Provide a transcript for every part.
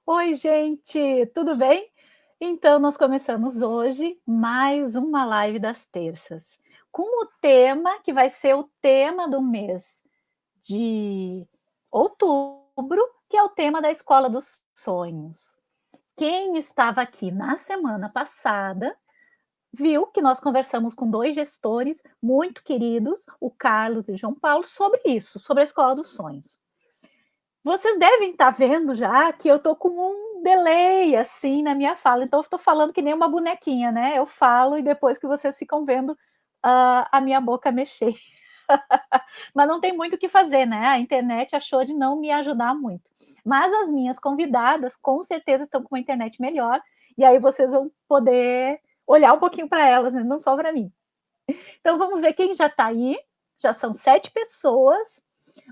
Oi, gente, tudo bem? Então, nós começamos hoje mais uma live das terças, com o tema que vai ser o tema do mês de outubro, que é o tema da Escola dos Sonhos. Quem estava aqui na semana passada viu que nós conversamos com dois gestores muito queridos, o Carlos e o João Paulo, sobre isso, sobre a Escola dos Sonhos. Vocês devem estar vendo já que eu estou com um delay assim na minha fala, então eu estou falando que nem uma bonequinha, né? Eu falo e depois que vocês ficam vendo a minha boca mexer. Mas não tem muito o que fazer, né? A internet achou de não me ajudar muito. Mas as minhas convidadas com certeza estão com uma internet melhor, e aí vocês vão poder olhar um pouquinho para elas, né? Não só para mim. Então vamos ver quem já está aí. Já são 7 pessoas.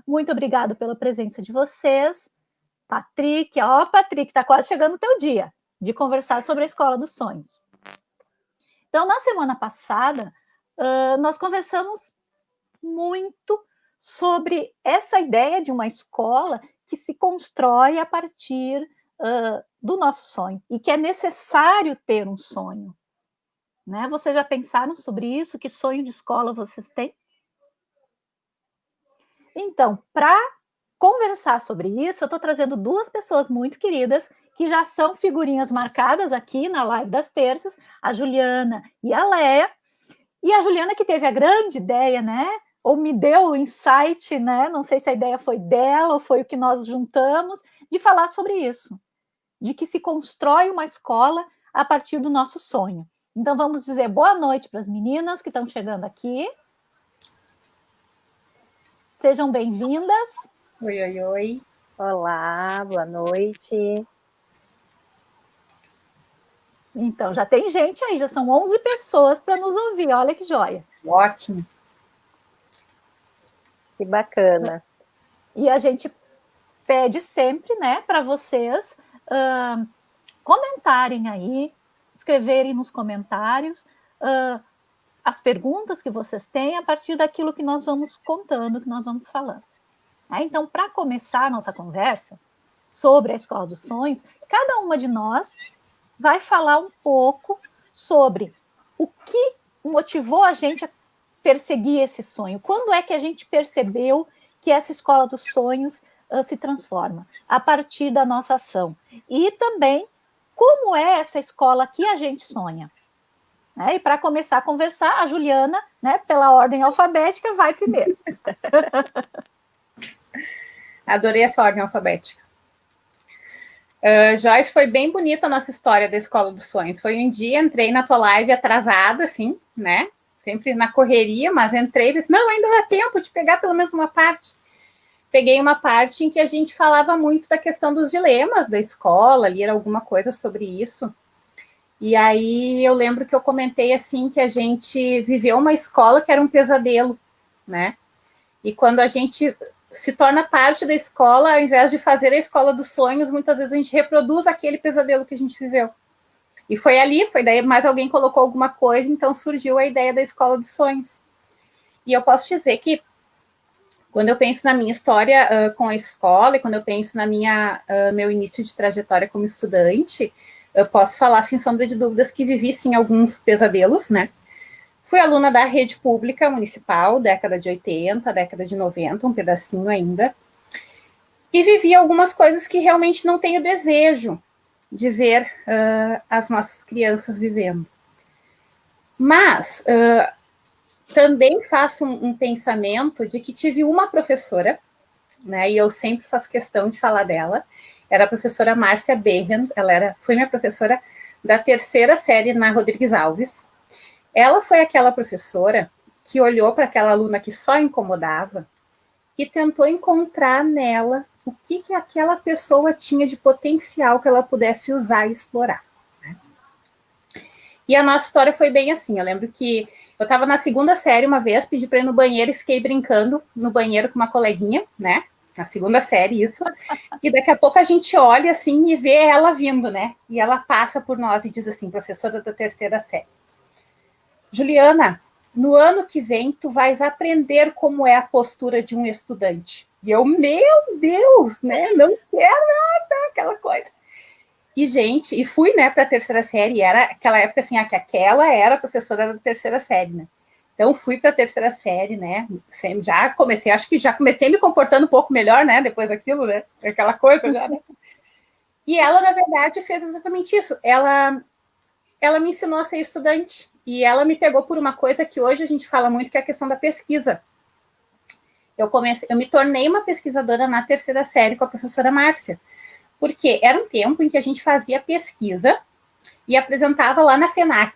Muito obrigado pela presença de vocês. Patrick, ó, Patrick, está quase chegando o teu dia de conversar sobre a Escola dos Sonhos. Então, na semana passada, nós conversamos muito sobre essa ideia de uma escola que se constrói a partir do nosso sonho e que é necessário ter um sonho. Né? Vocês já pensaram sobre isso? Que sonho de escola vocês têm? Então, para conversar sobre isso, eu estou trazendo duas pessoas muito queridas que já são figurinhas marcadas aqui na live das terças, a Juliana e a Léa. E a Juliana que teve a grande ideia, né? Ou me deu o insight, né? Não sei se a ideia foi dela ou foi o que nós juntamos, de falar sobre isso, de que se constrói uma escola a partir do nosso sonho. Então vamos dizer boa noite para as meninas que estão chegando aqui. Sejam bem-vindas. Oi, oi, oi. Olá, boa noite. Então, já tem gente aí, já são 11 pessoas para nos ouvir, olha que joia. Ótimo. Que bacana. E a gente pede sempre, né, para vocês comentarem aí, escreverem nos comentários as perguntas que vocês têm a partir daquilo que nós vamos contando, que nós vamos falando. Então, para começar a nossa conversa sobre a Escola dos Sonhos, cada uma de nós vai falar um pouco sobre o que motivou a gente a perseguir esse sonho. Quando é que a gente percebeu que essa Escola dos Sonhos se transforma? A partir da nossa ação. E também, como é essa escola que a gente sonha? E para começar a conversar, a Juliana, né, pela ordem alfabética, vai primeiro. Adorei essa ordem alfabética. Joyce, foi bem bonita a nossa história da Escola dos Sonhos. Foi um dia, entrei na tua live atrasada, assim, né? Sempre na correria, mas entrei e disse, não, ainda dá tempo de pegar pelo menos uma parte. Peguei uma parte em que a gente falava muito da questão dos dilemas da escola, ler alguma coisa sobre isso. E aí eu lembro que eu comentei, assim, que a gente viveu uma escola que era um pesadelo, né? E quando a gente se torna parte da escola, ao invés de fazer a escola dos sonhos, muitas vezes a gente reproduz aquele pesadelo que a gente viveu. E foi daí mais alguém colocou alguma coisa, então surgiu a ideia da escola dos sonhos. E eu posso dizer que quando eu penso na minha história com a escola, e quando eu penso na meu início de trajetória como estudante, eu posso falar, sem sombra de dúvidas, que vivi, sim, alguns pesadelos, né? Fui aluna da rede pública municipal, década de 80, década de 90, um pedacinho ainda. E vivi algumas coisas que realmente não tenho desejo de ver as nossas crianças vivendo. Mas também faço um pensamento de que tive uma professora, né, e eu sempre faço questão de falar dela, era a professora Márcia Berren, foi minha professora da terceira série na Rodrigues Alves. Ela foi aquela professora que olhou para aquela aluna que só incomodava e tentou encontrar nela o que aquela pessoa tinha de potencial que ela pudesse usar e explorar. Né? E a nossa história foi bem assim. Eu lembro que eu estava na segunda série uma vez, pedi para ir no banheiro e fiquei brincando no banheiro com uma coleguinha, né? Na segunda série, isso. E daqui a pouco a gente olha assim e vê ela vindo, né? E ela passa por nós e diz assim, professora da terceira série, Juliana, no ano que vem tu vais aprender como é a postura de um estudante. E eu, meu Deus, né? Não quero nada, aquela coisa. E, gente, e fui, né, para a terceira série, e era aquela época, assim, que aquela era a professora da terceira série, né? Então, fui para a terceira série, né? Já comecei, acho que já comecei me comportando um pouco melhor, né? Depois daquilo, né? Aquela coisa já, né? E ela, na verdade, fez exatamente isso. Ela me ensinou a ser estudante. E ela me pegou por uma coisa que hoje a gente fala muito, que é a questão da pesquisa. Eu me tornei uma pesquisadora na terceira série com a professora Márcia. Porque era um tempo em que a gente fazia pesquisa e apresentava lá na FENAC.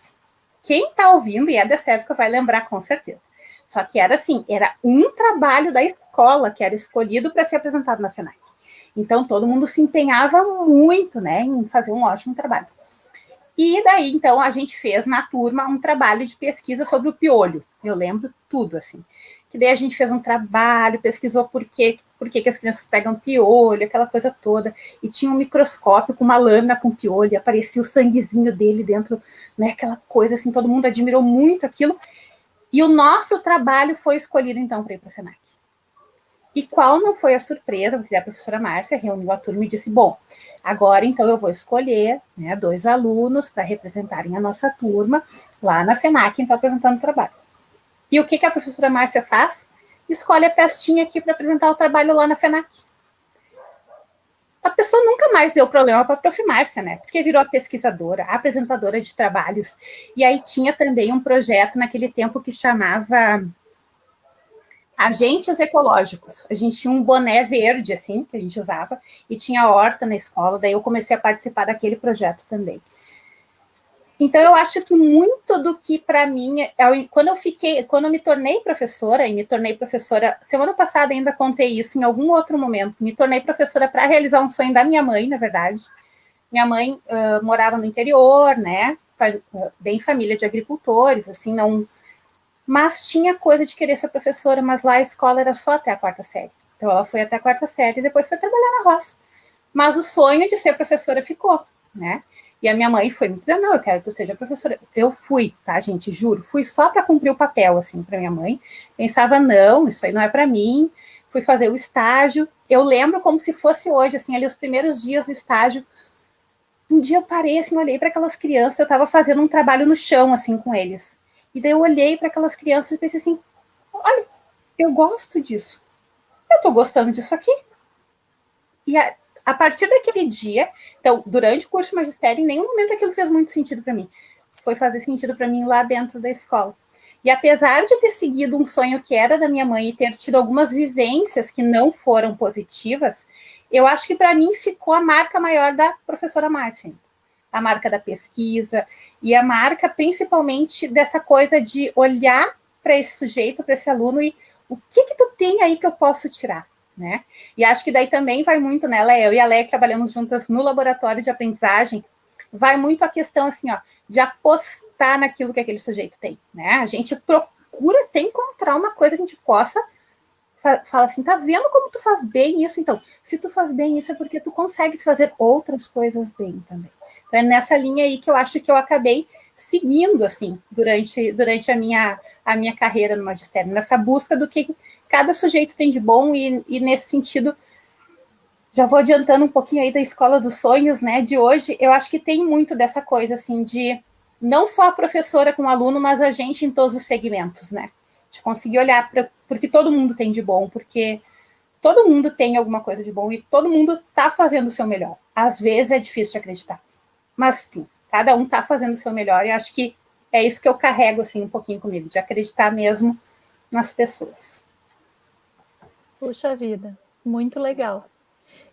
Quem está ouvindo e é dessa época vai lembrar com certeza. Só que era assim, era um trabalho da escola que era escolhido para ser apresentado na FENAC. Então, todo mundo se empenhava muito, né, em fazer um ótimo trabalho. E daí, então, a gente fez na turma um trabalho de pesquisa sobre o piolho. Eu lembro tudo, assim. Que daí a gente fez um trabalho, pesquisou por que as crianças pegam piolho, aquela coisa toda. E tinha um microscópio com uma lâmina com piolho, e aparecia o sanguezinho dele dentro, né, aquela coisa assim, todo mundo admirou muito aquilo. E o nosso trabalho foi escolhido, então, para ir para a FENAC. E qual não foi a surpresa, porque a professora Márcia reuniu a turma e disse, bom, agora, então, eu vou escolher, né, 2 alunos para representarem a nossa turma lá na FENAC, então, apresentando o trabalho. E o que a professora Márcia faz? Escolhe a pestinha aqui para apresentar o trabalho lá na FENAC. A pessoa nunca mais deu problema para a prof. Márcia, né? Porque virou a pesquisadora, a apresentadora de trabalhos. E aí tinha também um projeto naquele tempo que chamava Agentes Ecológicos. A gente tinha um boné verde, assim, que a gente usava, e tinha horta na escola, daí eu comecei a participar daquele projeto também. Então, eu acho que muito do que, para mim, quando eu me tornei professora, e me tornei professora, semana passada ainda contei isso em algum outro momento, me tornei professora para realizar um sonho da minha mãe, na verdade. Minha mãe morava no interior, né, bem família de agricultores, assim, não... Mas tinha coisa de querer ser professora, mas lá a escola era só até a 4ª série. Então, ela foi até a 4ª série e depois foi trabalhar na roça. Mas o sonho de ser professora ficou, né? E a minha mãe foi me dizer, não, eu quero que tu seja professora. Eu fui, tá, gente, juro, fui só para cumprir o papel, assim, para minha mãe. Pensava, não, isso aí não é para mim. Fui fazer o estágio. Eu lembro como se fosse hoje, assim, ali os primeiros dias do estágio. Um dia eu parei, assim, olhei para aquelas crianças, eu estava fazendo um trabalho no chão, assim, com eles. E daí eu olhei para aquelas crianças e pensei assim, olha, eu gosto disso. Eu tô gostando disso aqui. E a partir daquele dia, então, durante o curso de magistério, em nenhum momento aquilo fez muito sentido para mim. Foi fazer sentido para mim lá dentro da escola. E apesar de ter seguido um sonho que era da minha mãe e ter tido algumas vivências que não foram positivas, eu acho que para mim ficou a marca maior da professora Márcia. A marca da pesquisa e a marca principalmente dessa coisa de olhar para esse sujeito, para esse aluno e o que tu tem aí que eu posso tirar? Né? E acho que daí também vai muito, né, Léa? Eu e a Léa que trabalhamos juntas no laboratório de aprendizagem, vai muito a questão, assim, ó, de apostar naquilo que aquele sujeito tem, né? A gente procura até encontrar uma coisa que a gente possa fala assim, tá vendo como tu faz bem isso? Então, se tu faz bem isso é porque tu consegues fazer outras coisas bem também. Então, é nessa linha aí que eu acho que eu acabei seguindo, assim, durante a minha carreira no magistério, nessa busca do que cada sujeito tem de bom e nesse sentido, já vou adiantando um pouquinho aí da Escola dos Sonhos, né, de hoje, eu acho que tem muito dessa coisa, assim, de não só a professora com o aluno, mas a gente em todos os segmentos, né, de conseguir olhar para porque todo mundo tem de bom, porque todo mundo tem alguma coisa de bom e todo mundo está fazendo o seu melhor. Às vezes é difícil de acreditar, mas sim, cada um está fazendo o seu melhor e acho que é isso que eu carrego, assim, um pouquinho comigo, de acreditar mesmo nas pessoas. Puxa vida, muito legal.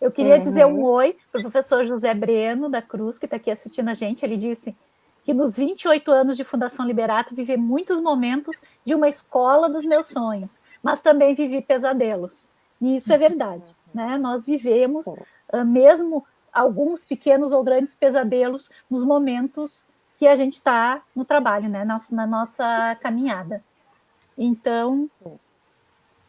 Eu queria dizer um oi para o professor José Breno da Cruz, que está aqui assistindo a gente. Ele disse que nos 28 anos de Fundação Liberato vivi muitos momentos de uma escola dos meus sonhos, mas também vivi pesadelos. E isso é verdade, né? Nós vivemos mesmo alguns pequenos ou grandes pesadelos nos momentos que a gente está no trabalho, né? Na nossa caminhada. Então,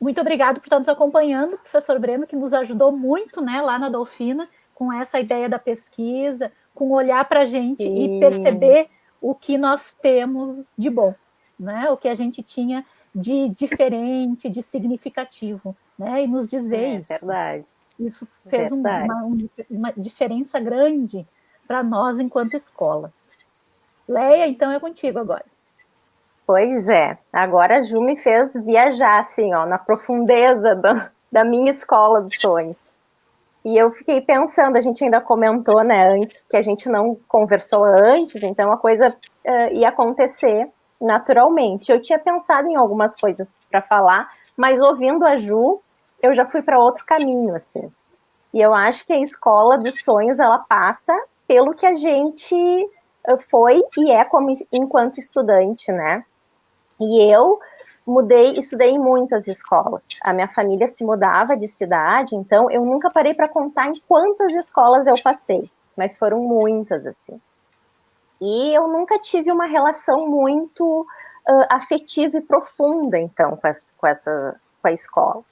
muito obrigado por estar nos acompanhando, professor Breno, que nos ajudou muito, né, lá na Dolfina, com essa ideia da pesquisa, com olhar para a gente e perceber o que nós temos de bom, né, o que a gente tinha de diferente, de significativo, né, e nos dizer isso. Verdade. Isso fez uma diferença grande para nós enquanto escola. Leia, então é contigo agora. Pois é, agora a Ju me fez viajar, assim, ó, na profundeza da minha escola dos sonhos. E eu fiquei pensando, a gente ainda comentou, né, antes, que a gente não conversou antes, então a coisa ia acontecer naturalmente. Eu tinha pensado em algumas coisas para falar, mas ouvindo a Ju, eu já fui para outro caminho, assim. E eu acho que a escola dos sonhos, ela passa pelo que a gente foi e é como enquanto estudante, né? E eu estudei em muitas escolas. A minha família se mudava de cidade, então eu nunca parei para contar em quantas escolas eu passei, mas foram muitas, assim. E eu nunca tive uma relação muito afetiva e profunda, então, com a escola.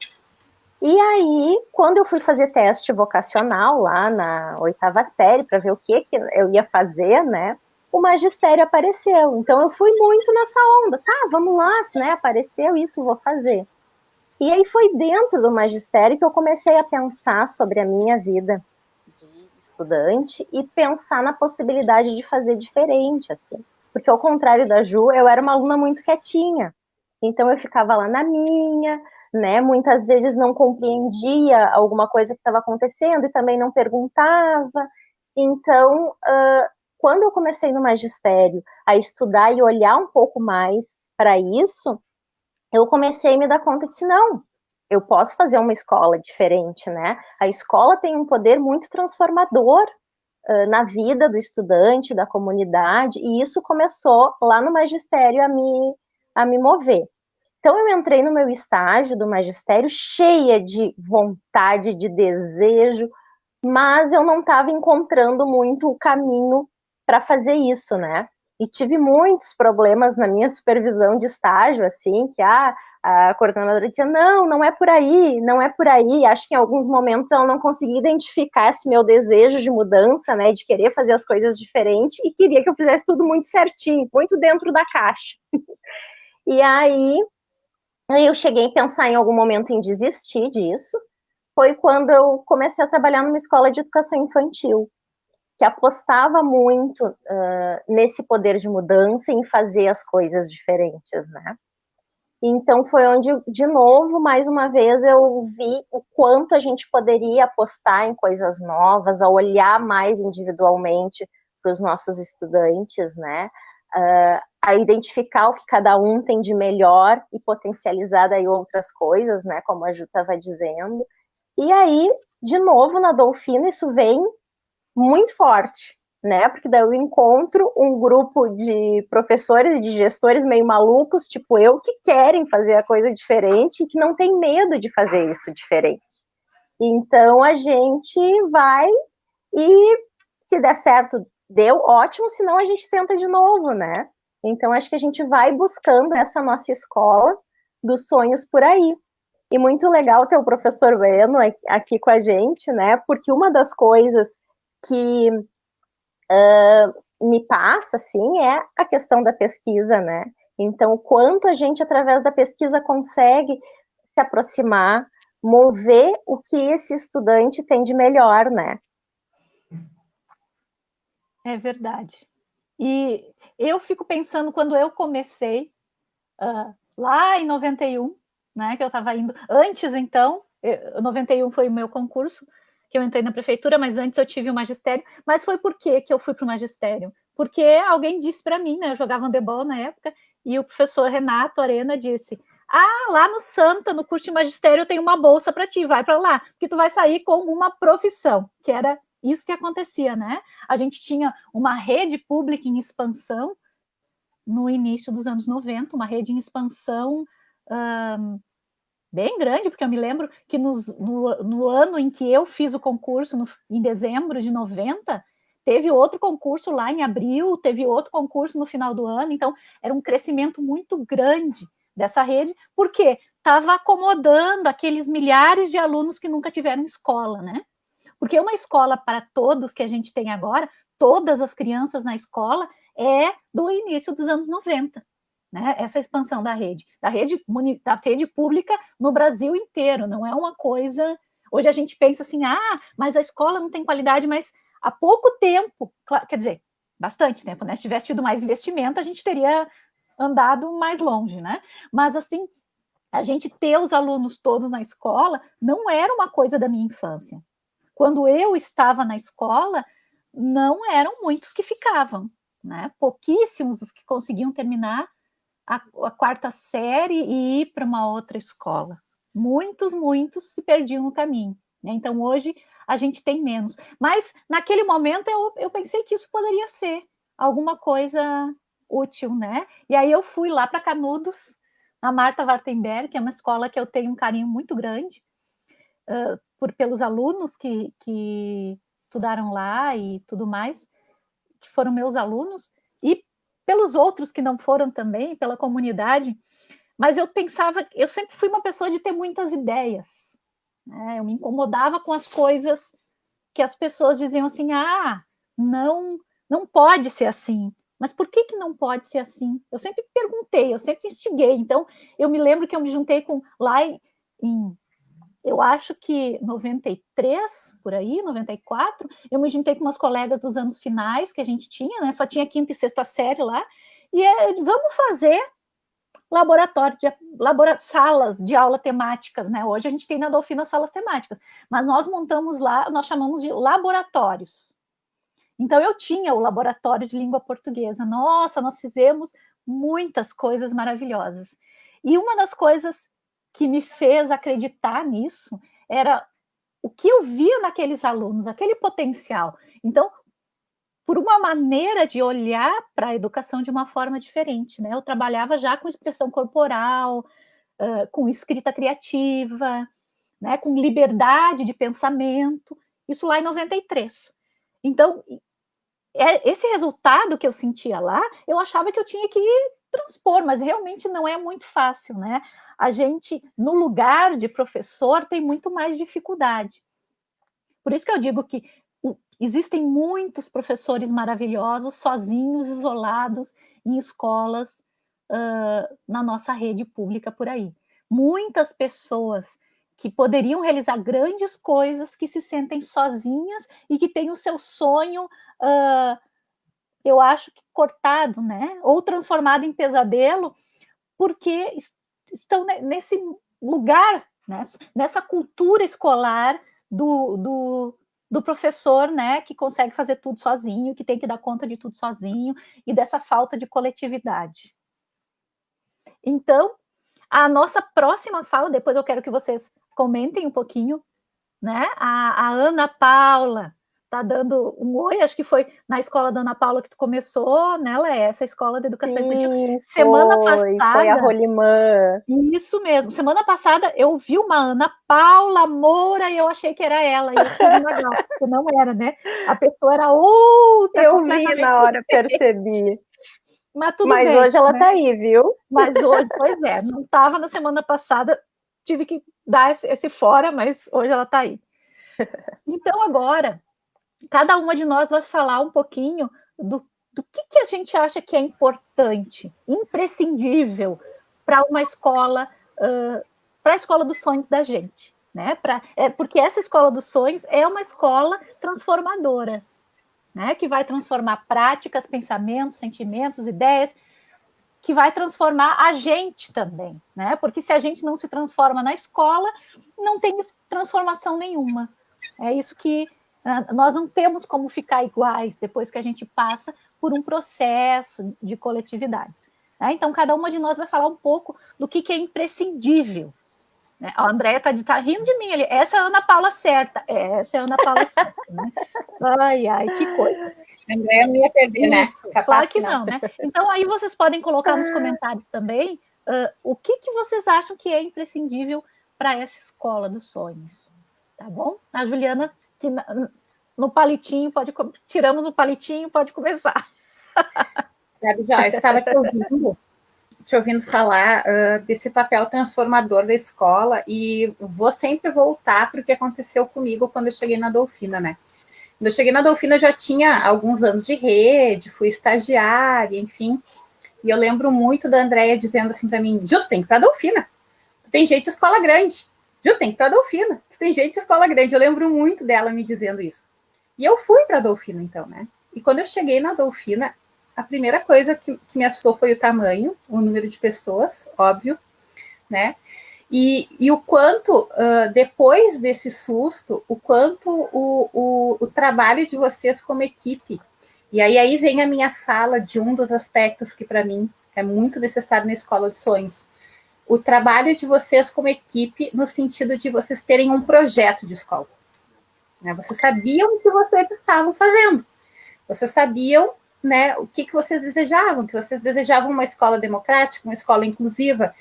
E aí, quando eu fui fazer teste vocacional lá na 8ª série, para ver o que eu ia fazer, né? O magistério apareceu. Então eu fui muito nessa onda. Tá, vamos lá, né? Apareceu isso, vou fazer. E aí foi dentro do magistério que eu comecei a pensar sobre a minha vida de estudante e pensar na possibilidade de fazer diferente, assim. Porque ao contrário da Ju, eu era uma aluna muito quietinha. Então eu ficava lá na minha, né? Muitas vezes não compreendia alguma coisa que estava acontecendo e também não perguntava. Então, quando eu comecei no magistério a estudar e olhar um pouco mais para isso, eu comecei a me dar conta de que não, eu posso fazer uma escola diferente, né? A escola tem um poder muito transformador na vida do estudante, da comunidade, e isso começou lá no magistério a me mover. Então eu entrei no meu estágio do magistério cheia de vontade, de desejo, mas eu não estava encontrando muito o caminho para fazer isso, né? E tive muitos problemas na minha supervisão de estágio, assim, que a coordenadora dizia, não é por aí, não é por aí. Acho que em alguns momentos eu não conseguia identificar esse meu desejo de mudança, né, de querer fazer as coisas diferentes e queria que eu fizesse tudo muito certinho, muito dentro da caixa. E aí eu cheguei a pensar em algum momento em desistir disso, foi quando eu comecei a trabalhar numa escola de educação infantil, que apostava muito nesse poder de mudança e em fazer as coisas diferentes, né? Então foi onde, de novo, mais uma vez, eu vi o quanto a gente poderia apostar em coisas novas, a olhar mais individualmente para os nossos estudantes, né? A identificar o que cada um tem de melhor e potencializar daí outras coisas, né? Como a Ju estava dizendo. E aí, de novo, na Dolfina, isso vem muito forte, né? Porque daí eu encontro um grupo de professores e de gestores meio malucos, tipo eu, que querem fazer a coisa diferente e que não tem medo de fazer isso diferente. Então a gente vai e, se der certo, deu, ótimo, senão a gente tenta de novo, né? Então acho que a gente vai buscando essa nossa escola dos sonhos por aí. E muito legal ter o professor Bueno aqui com a gente, né? Porque uma das coisas que me passa, assim, é a questão da pesquisa, né? Então, o quanto a gente, através da pesquisa, consegue se aproximar, mover o que esse estudante tem de melhor, né? É verdade. E eu fico pensando, quando eu comecei, lá em 91, né, que eu estava indo, antes então, 91 foi o meu concurso, que eu entrei na prefeitura, mas antes eu tive o magistério. Mas foi por que eu fui para o magistério? Porque alguém disse para mim, né, eu jogava handebol na época, e o professor Renato Arena disse, lá no Santa, no curso de magistério, tem uma bolsa para ti, vai para lá, que tu vai sair com uma profissão, que era isso que acontecia, né? A gente tinha uma rede pública em expansão no início dos anos 90, uma rede em expansão bem grande, porque eu me lembro que no ano em que eu fiz o concurso, em dezembro de 90, teve outro concurso lá em abril, teve outro concurso no final do ano, então era um crescimento muito grande dessa rede, porque estava acomodando aqueles milhares de alunos que nunca tiveram escola, né? Porque uma escola para todos que a gente tem agora, todas as crianças na escola, é do início dos anos 90. Né? Essa expansão da rede pública no Brasil inteiro, não é uma coisa... Hoje a gente pensa assim, mas a escola não tem qualidade, mas há pouco tempo, quer dizer, bastante tempo, né? Se tivesse tido mais investimento, a gente teria andado mais longe, né? Mas, assim, a gente ter os alunos todos na escola não era uma coisa da minha infância. Quando eu estava na escola, não eram muitos que ficavam, né? Pouquíssimos os que conseguiam terminar a 4ª série e ir para uma outra escola. Muitos se perdiam no caminho, né? Então, hoje, a gente tem menos. Mas, naquele momento, eu pensei que isso poderia ser alguma coisa útil, né? E aí eu fui lá para Canudos, na Marta Wartenberg, que é uma escola que eu tenho um carinho muito grande, pelos alunos que estudaram lá e tudo mais, que foram meus alunos, e pelos outros que não foram também, pela comunidade. Mas eu pensava, eu sempre fui uma pessoa de ter muitas ideias, né? Eu me incomodava com as coisas que as pessoas diziam assim, não pode ser assim. Mas por que não pode ser assim? Eu sempre perguntei, eu sempre instiguei. Então, eu me lembro que eu me juntei lá eu acho que 93, por aí, 94, eu me juntei com umas colegas dos anos finais que a gente tinha, né? Só tinha 5ª e 6ª série lá, e vamos fazer salas de aula temáticas, né? Hoje a gente tem na Dolfina salas temáticas, mas nós montamos lá, nós chamamos de laboratórios. Então, eu tinha o laboratório de língua portuguesa. Nossa, nós fizemos muitas coisas maravilhosas. E uma das coisas que me fez acreditar nisso era o que eu via naqueles alunos, aquele potencial. Então, por uma maneira de olhar para a educação de uma forma diferente, né? Eu trabalhava já com expressão corporal, com escrita criativa, né? Com liberdade de pensamento, isso lá em 93. Então, esse resultado que eu sentia lá, eu achava que eu tinha que transpor, mas realmente não é muito fácil, né? A gente, no lugar de professor, tem muito mais dificuldade. Por isso que eu digo que existem muitos professores maravilhosos, sozinhos, isolados, em escolas, na nossa rede pública por aí. Muitas pessoas que poderiam realizar grandes coisas, que se sentem sozinhas e que têm o seu sonho, eu acho que cortado, né? Ou transformado em pesadelo, porque estão nesse lugar, né? Nessa cultura escolar do professor, né? Que consegue fazer tudo sozinho, que tem que dar conta de tudo sozinho, e dessa falta de coletividade. Então, a nossa próxima fala, depois eu quero que vocês comentem um pouquinho, né? A Ana Paula está dando um oi, acho que foi na escola da Ana Paula que tu começou, né, Lé? Essa escola de educação infantil. Semana passada. Foi a Rolimã. Isso mesmo. Semana passada eu vi uma Ana Paula Moura e eu achei que era ela. E eu fui legal, porque não era, né? A pessoa era outra. Eu vi na hora, percebi. Mas tudo bem. Mas hoje ela tá aí, viu? Mas hoje, pois é, não estava na semana passada, tive que dar esse fora, mas hoje ela tá aí. Então, agora, cada uma de nós vai falar um pouquinho do que a gente acha que é importante, imprescindível para uma escola, para a escola dos sonhos da gente, né? Porque essa escola dos sonhos é uma escola transformadora, né? Que vai transformar práticas, pensamentos, sentimentos, ideias, que vai transformar a gente também, né? Porque se a gente não se transforma na escola, não tem transformação nenhuma. É isso que nós não temos como ficar iguais depois que a gente passa por um processo de coletividade. Né? Então, cada uma de nós vai falar um pouco do que é imprescindível. Né? A Andréia está rindo de mim ali. Essa é a Ana Paula certa. Essa é a Ana Paula certa. Né? Ai, que coisa. A Andréia não ia perder, né? Claro que não, né? Então, aí vocês podem colocar nos comentários também o que vocês acham que é imprescindível para essa escola dos sonhos. Tá bom? A Juliana, que no palitinho, tiramos o palitinho, pode começar. Sabe, já estava te ouvindo falar desse papel transformador da escola e vou sempre voltar para o que aconteceu comigo quando eu cheguei na Dolfina, né? Quando eu cheguei na Dolfina, eu já tinha alguns anos de rede, fui estagiária, enfim, e eu lembro muito da Andréia dizendo assim para mim, Ju, tu tem que ir para a Dolfina, tu tem jeito de escola grande, Ju, tem que ir para a Dolfina, tu tem jeito de escola grande, eu lembro muito dela me dizendo isso. E eu fui para a Dolfina, então, né? E quando eu cheguei na Dolfina, a primeira coisa que me assustou foi o tamanho, o número de pessoas, óbvio, né? E o quanto, depois desse susto, o quanto o trabalho de vocês como equipe, e aí vem a minha fala de um dos aspectos que, para mim, é muito necessário na Escola de Sonhos. O trabalho de vocês como equipe, no sentido de vocês terem um projeto de escola. Né? Vocês sabiam o que vocês estavam fazendo. Vocês sabiam, né, o que vocês desejavam, que vocês desejavam uma escola democrática, uma escola inclusiva,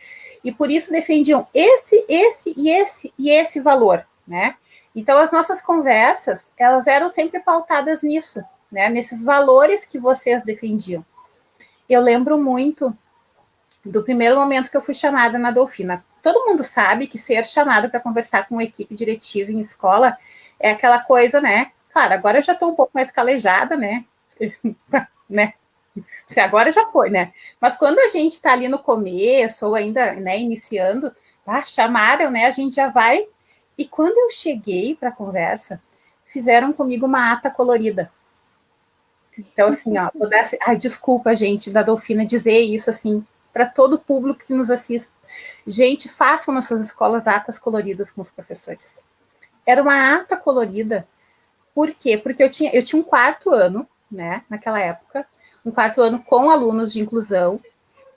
e por isso defendiam esse e esse valor, né? Então, as nossas conversas, elas eram sempre pautadas nisso, né? Nesses valores que vocês defendiam. Eu lembro muito do primeiro momento que eu fui chamada na Dolfina. Todo mundo sabe que ser chamado para conversar com uma equipe diretiva em escola é aquela coisa, né? Claro, agora eu já estou um pouco mais calejada, né? Né? Agora já foi, né? Mas quando a gente está ali no começo, ou ainda, né, iniciando, chamaram, né? A gente já vai. E quando eu cheguei para a conversa, fizeram comigo uma ata colorida. Então, assim, ó, desculpa, gente, da Dolfina dizer isso, assim, para todo o público que nos assiste. Gente, façam nas suas escolas atas coloridas com os professores. Era uma ata colorida. Por quê? Porque eu tinha um quarto ano, né, naquela época, um quarto ano com alunos de inclusão.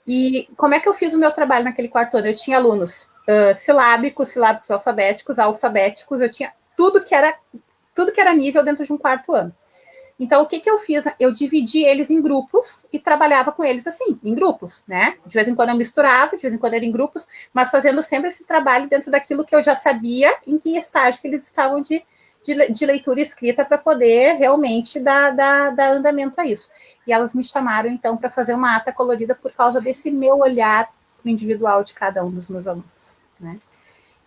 E como é que eu fiz o meu trabalho naquele quarto ano? Eu tinha alunos silábicos alfabéticos, eu tinha tudo que era nível dentro de um quarto ano. Então, o que eu fiz? Eu dividi eles em grupos e trabalhava com eles assim, em grupos, né? De vez em quando eu misturava, de vez em quando era em grupos, mas fazendo sempre esse trabalho dentro daquilo que eu já sabia em que estágio que eles estavam de leitura escrita para poder realmente dar andamento a isso. E elas me chamaram, então, para fazer uma ata colorida por causa desse meu olhar individual de cada um dos meus alunos, né?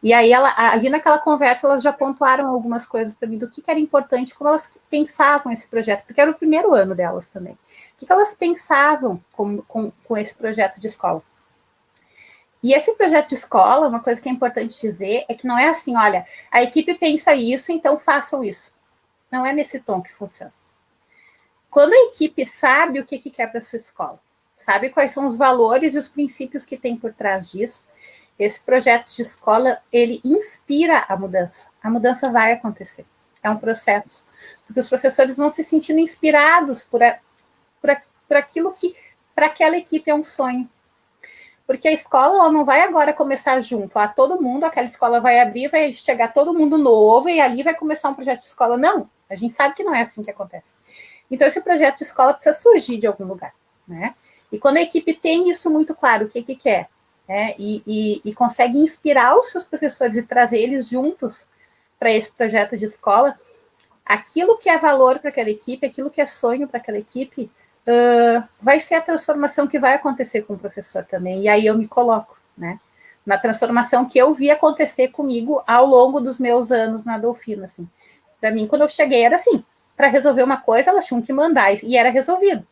E aí, ali naquela conversa, elas já pontuaram algumas coisas para mim do que era importante, como elas pensavam esse projeto, porque era o primeiro ano delas também. O que elas pensavam com esse projeto de escola. E esse projeto de escola, uma coisa que é importante dizer, é que não é assim, olha, a equipe pensa isso, então façam isso. Não é nesse tom que funciona. Quando a equipe sabe o que quer para a sua escola, sabe quais são os valores e os princípios que tem por trás disso, esse projeto de escola, ele inspira a mudança. A mudança vai acontecer. É um processo. Porque os professores vão se sentindo inspirados por aquilo que, para aquela equipe, é um sonho. Porque a escola ela não vai agora começar junto. Todo mundo, aquela escola vai abrir, vai chegar todo mundo novo e ali vai começar um projeto de escola. Não, a gente sabe que não é assim que acontece. Então, esse projeto de escola precisa surgir de algum lugar, né? E quando a equipe tem isso muito claro, o que quer, né? E consegue inspirar os seus professores e trazer eles juntos para esse projeto de escola, aquilo que é valor para aquela equipe, aquilo que é sonho para aquela equipe, vai ser a transformação que vai acontecer com o professor também. E aí eu me coloco, né? Na transformação que eu vi acontecer comigo ao longo dos meus anos na Dolfina, assim. Para mim, quando eu cheguei, era assim, para resolver uma coisa, elas tinham que mandar, e era resolvido.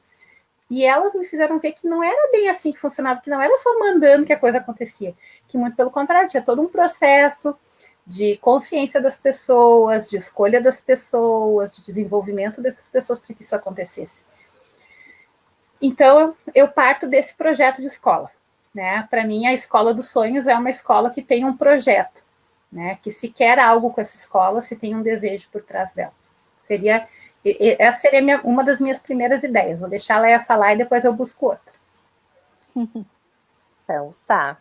E elas me fizeram ver que não era bem assim que funcionava, que não era só mandando que a coisa acontecia, que muito pelo contrário, tinha todo um processo de consciência das pessoas, de escolha das pessoas, de desenvolvimento dessas pessoas para que isso acontecesse. Então, eu parto desse projeto de escola, né? Para mim, a Escola dos Sonhos é uma escola que tem um projeto, né? Que se quer algo com essa escola, se tem um desejo por trás dela. Essa seria uma das minhas primeiras ideias. Vou deixar a Leia falar e depois eu busco outra. Então, tá.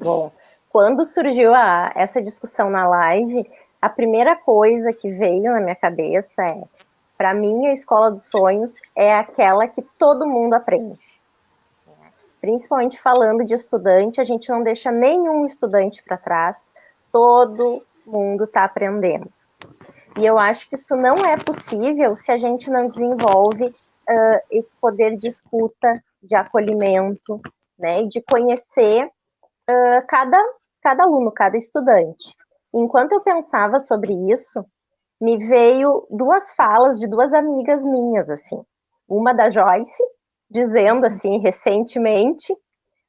Bom, quando surgiu essa discussão na live, a primeira coisa que veio na minha cabeça é, para mim, a Escola dos Sonhos é aquela que todo mundo aprende. Principalmente falando de estudante, a gente não deixa nenhum estudante para trás, todo mundo está aprendendo. E eu acho que isso não é possível se a gente não desenvolve esse poder de escuta, de acolhimento, né, de conhecer cada aluno, cada estudante. Enquanto eu pensava sobre isso, me veio duas falas de duas amigas minhas, assim. Uma da Joyce, dizendo, assim, recentemente,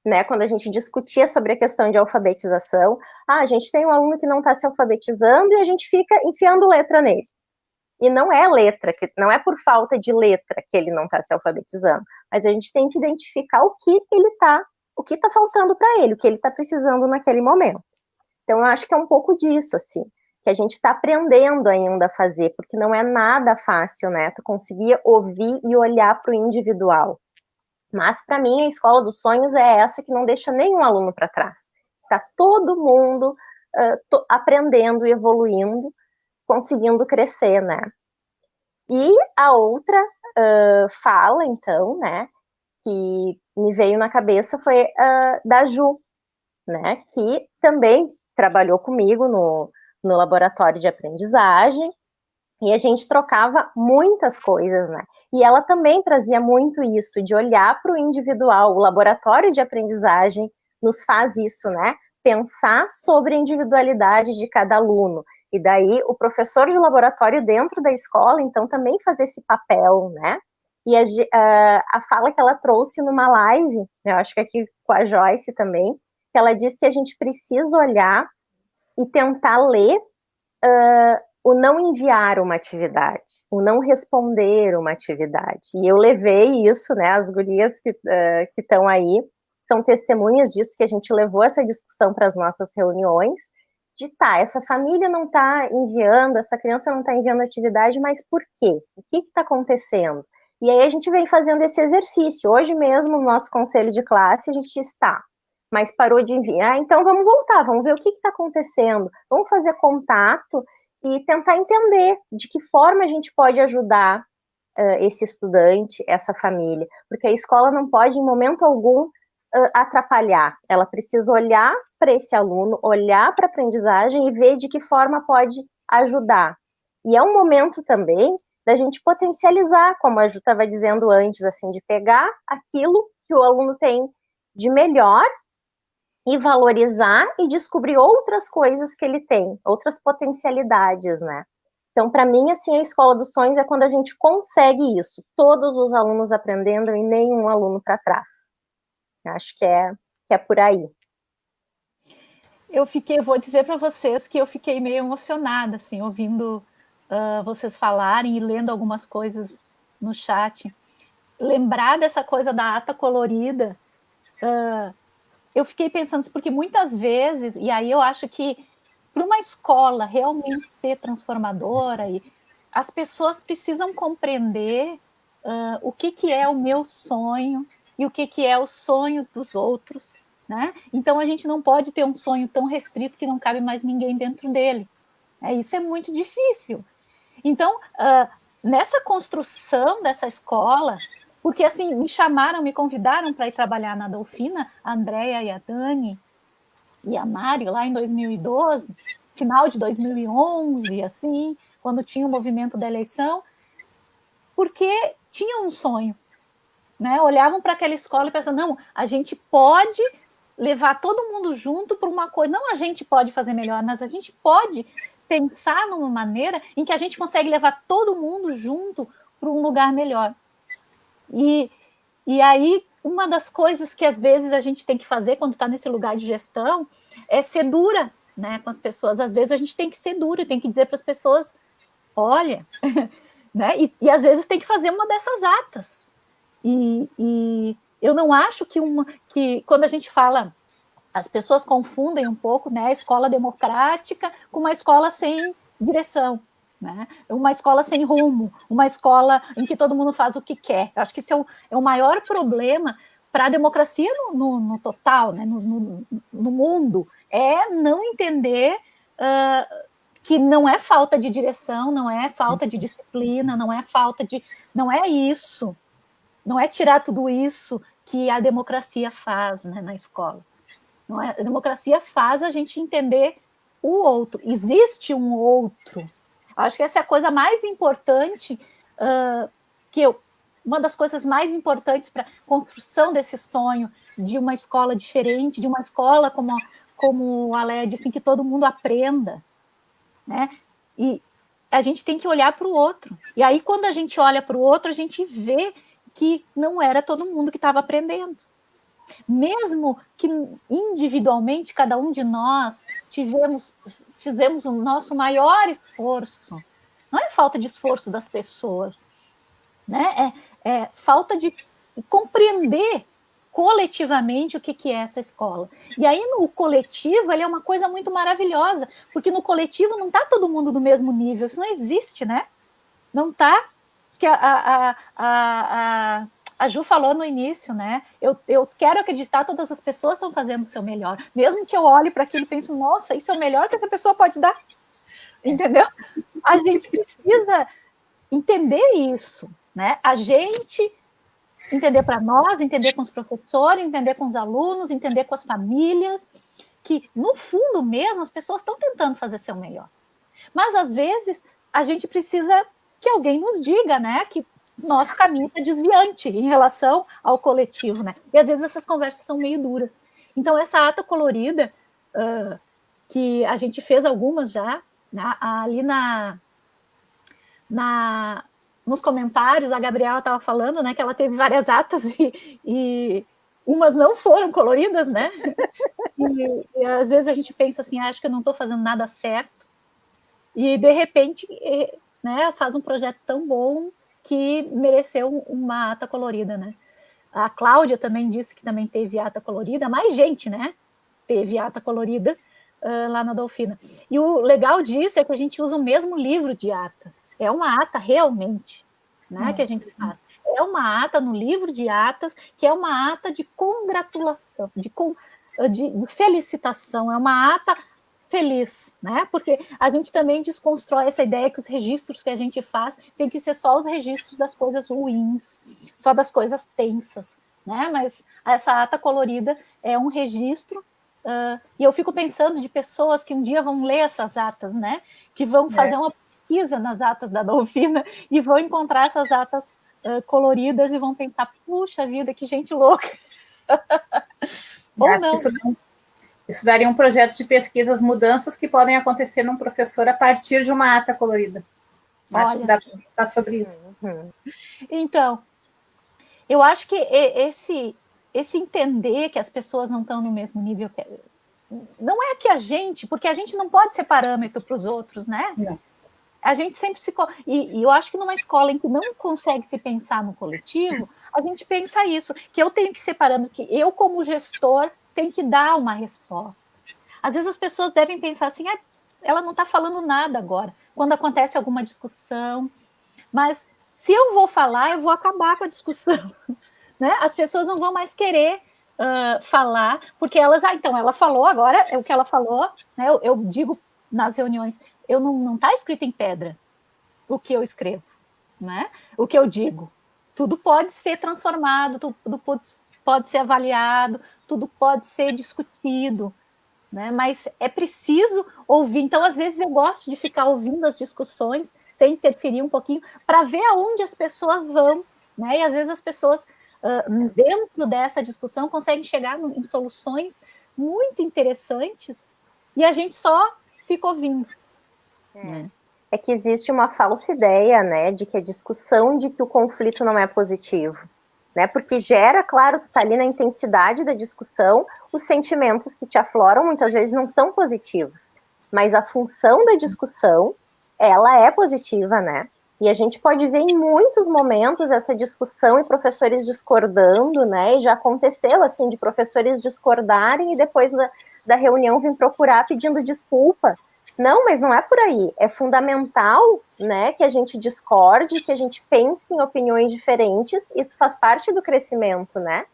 né, quando a gente discutia sobre a questão de alfabetização, a gente tem um aluno que não está se alfabetizando e a gente fica enfiando letra nele. E não é letra, não é por falta de letra que ele não está se alfabetizando, mas a gente tem que identificar o que está faltando para ele, o que ele está precisando naquele momento. Então, eu acho que é um pouco disso, assim, que a gente está aprendendo ainda a fazer, porque não é nada fácil, né? Tu conseguir ouvir e olhar para o individual. Mas, para mim, a Escola dos Sonhos é essa que não deixa nenhum aluno para trás. Está todo mundo aprendendo e evoluindo, conseguindo crescer, né? E a outra fala, então, né, que me veio na cabeça foi da Ju, né, que também trabalhou comigo no laboratório de aprendizagem, e a gente trocava muitas coisas, né? E ela também trazia muito isso, de olhar para o individual. O laboratório de aprendizagem nos faz isso, né? Pensar sobre a individualidade de cada aluno. E daí o professor de laboratório dentro da escola, então, também faz esse papel, né? E a fala que ela trouxe numa live, eu acho que aqui com a Joyce também, que ela disse que a gente precisa olhar e tentar ler o não enviar uma atividade, o não responder uma atividade. E eu levei isso, né? As gurias que estão aí são testemunhas disso, que a gente levou essa discussão para as nossas reuniões, de essa família não está enviando, essa criança não está enviando atividade, mas por quê? O que está acontecendo? E aí a gente vem fazendo esse exercício. Hoje mesmo, no nosso conselho de classe, a gente está, mas parou de enviar, então vamos voltar, vamos ver o que está acontecendo, vamos fazer contato e tentar entender de que forma a gente pode ajudar esse estudante, essa família, porque a escola não pode, em momento algum, atrapalhar, ela precisa olhar para esse aluno, olhar para a aprendizagem e ver de que forma pode ajudar. E é um momento também da gente potencializar, como a Ju estava dizendo antes, assim, de pegar aquilo que o aluno tem de melhor e valorizar e descobrir outras coisas que ele tem, outras potencialidades, né? Então, para mim, assim, a Escola dos Sonhos é quando a gente consegue isso, todos os alunos aprendendo e nenhum aluno para trás. Acho que é por aí. Vou dizer para vocês que eu fiquei meio emocionada, assim, ouvindo vocês falarem e lendo algumas coisas no chat. Lembrar dessa coisa da ata colorida, eu fiquei pensando, porque muitas vezes, e aí eu acho que para uma escola realmente ser transformadora, as pessoas precisam compreender o que é o meu sonho e o que é o sonho dos outros, né? Então a gente não pode ter um sonho tão restrito que não cabe mais ninguém dentro dele. Isso é muito difícil. Então, nessa construção dessa escola, porque assim, me convidaram para ir trabalhar na Dolfina, a Andréia e a Dani e a Mari, lá em 2012, final de 2011, assim, quando tinha o movimento da eleição, porque tinha um sonho, né? Olhavam para aquela escola e pensavam, não, a gente pode levar todo mundo junto para uma coisa, não a gente pode fazer melhor, mas a gente pode pensar numa maneira em que a gente consegue levar todo mundo junto para um lugar melhor. E aí, uma das coisas que às vezes a gente tem que fazer quando está nesse lugar de gestão é ser dura, né, com as pessoas. Às vezes a gente tem que ser dura, tem que dizer para as pessoas, olha, né, e às vezes tem que fazer uma dessas atas. E eu não acho que quando a gente fala, as pessoas confundem um pouco, né, a escola democrática com uma escola sem direção, né? Uma escola sem rumo, uma escola em que todo mundo faz o que quer. Eu acho que esse é o maior problema para a democracia no total, né? no mundo, é não entender que não é falta de direção, não é falta de disciplina, não é isso, não é tirar tudo isso que a democracia faz, né, na escola. Não é? A democracia faz a gente entender o outro. Existe um outro. Acho que essa é a coisa mais importante, uma das coisas mais importantes para a construção desse sonho de uma escola diferente, de uma escola, como a Léa disse, em que todo mundo aprenda, né? E a gente tem que olhar para o outro. E aí, quando a gente olha para o outro, a gente vê que não era todo mundo que estava aprendendo. Mesmo que individualmente cada um de nós fizemos o nosso maior esforço, não é falta de esforço das pessoas, né? É falta de compreender coletivamente o que é essa escola. E aí, no coletivo, ele é uma coisa muito maravilhosa, porque no coletivo não está todo mundo do mesmo nível, isso não existe, né? Não está. Que a Ju falou no início, né? Eu quero acreditar que todas as pessoas estão fazendo o seu melhor. Mesmo que eu olhe para aquilo e pense, nossa, isso é o melhor que essa pessoa pode dar. Entendeu? A gente precisa entender isso, né? A gente entender para nós, entender com os professores, entender com os alunos, entender com as famílias, que, no fundo mesmo, as pessoas estão tentando fazer seu melhor. Mas, às vezes, a gente precisa que alguém nos diga, né, que nosso caminho é desviante em relação ao coletivo, né? E, às vezes, essas conversas são meio duras. Então, essa ata colorida, que a gente fez algumas já, né, ali nos comentários, a Gabriela estava falando, né, que ela teve várias atas e umas não foram coloridas, né? E às vezes a gente pensa assim, acho que eu não estou fazendo nada certo. E, de repente, né, faz um projeto tão bom que mereceu uma ata colorida, né? A Cláudia também disse que também teve ata colorida, mais gente, né? Teve ata colorida lá na Dolfina. E o legal disso é que a gente usa o mesmo livro de atas. É uma ata realmente, né, que a gente faz. É uma ata no livro de atas, que é uma ata de congratulação, de felicitação, é uma ata feliz, né? Porque a gente também desconstrói essa ideia que os registros que a gente faz tem que ser só os registros das coisas ruins, só das coisas tensas, né? Mas essa ata colorida é um registro. E eu fico pensando de pessoas que um dia vão ler essas atas, né? Que vão fazer uma pesquisa nas atas da Dolfina e vão encontrar essas atas coloridas e vão pensar, puxa vida, que gente louca. Ou não. Isso daria um projeto de pesquisa, as mudanças que podem acontecer num professor a partir de uma ata colorida. Acho que dá para pensar sobre isso. Então, eu acho que esse entender que as pessoas não estão no mesmo nível, não é que a gente, porque a gente não pode ser parâmetro para os outros, né? Não. A gente sempre e eu acho que numa escola em que não consegue se pensar no coletivo, a gente pensa isso, que eu tenho que ser parâmetro, que eu, como gestor, tenho que dar uma resposta. Às vezes as pessoas devem pensar assim, ela não está falando nada agora, quando acontece alguma discussão, mas se eu vou falar, eu vou acabar com a discussão. Né? As pessoas não vão mais querer falar, porque elas, então, ela falou agora, é o que ela falou, né? Eu digo nas reuniões, não está escrito em pedra o que eu escrevo, né? O que eu digo. Tudo pode ser transformado, tudo pode ser avaliado, tudo pode ser discutido, né? Mas é preciso ouvir. Então, às vezes, eu gosto de ficar ouvindo as discussões, sem interferir um pouquinho, para ver aonde as pessoas vão, né? E às vezes as pessoas, dentro dessa discussão, conseguem chegar em soluções muito interessantes e a gente só fica ouvindo. É que existe uma falsa ideia, né, de que a discussão, de que o conflito não é positivo, né, porque gera, claro, tu tá ali na intensidade da discussão, os sentimentos que te afloram muitas vezes não são positivos, mas a função da discussão, ela é positiva, né, e a gente pode ver em muitos momentos essa discussão e professores discordando, né, e já aconteceu, assim, de professores discordarem e depois da reunião vir procurar pedindo desculpa. Não, mas não é por aí. É fundamental, né, que a gente discorde, que a gente pense em opiniões diferentes. Isso faz parte do crescimento, né?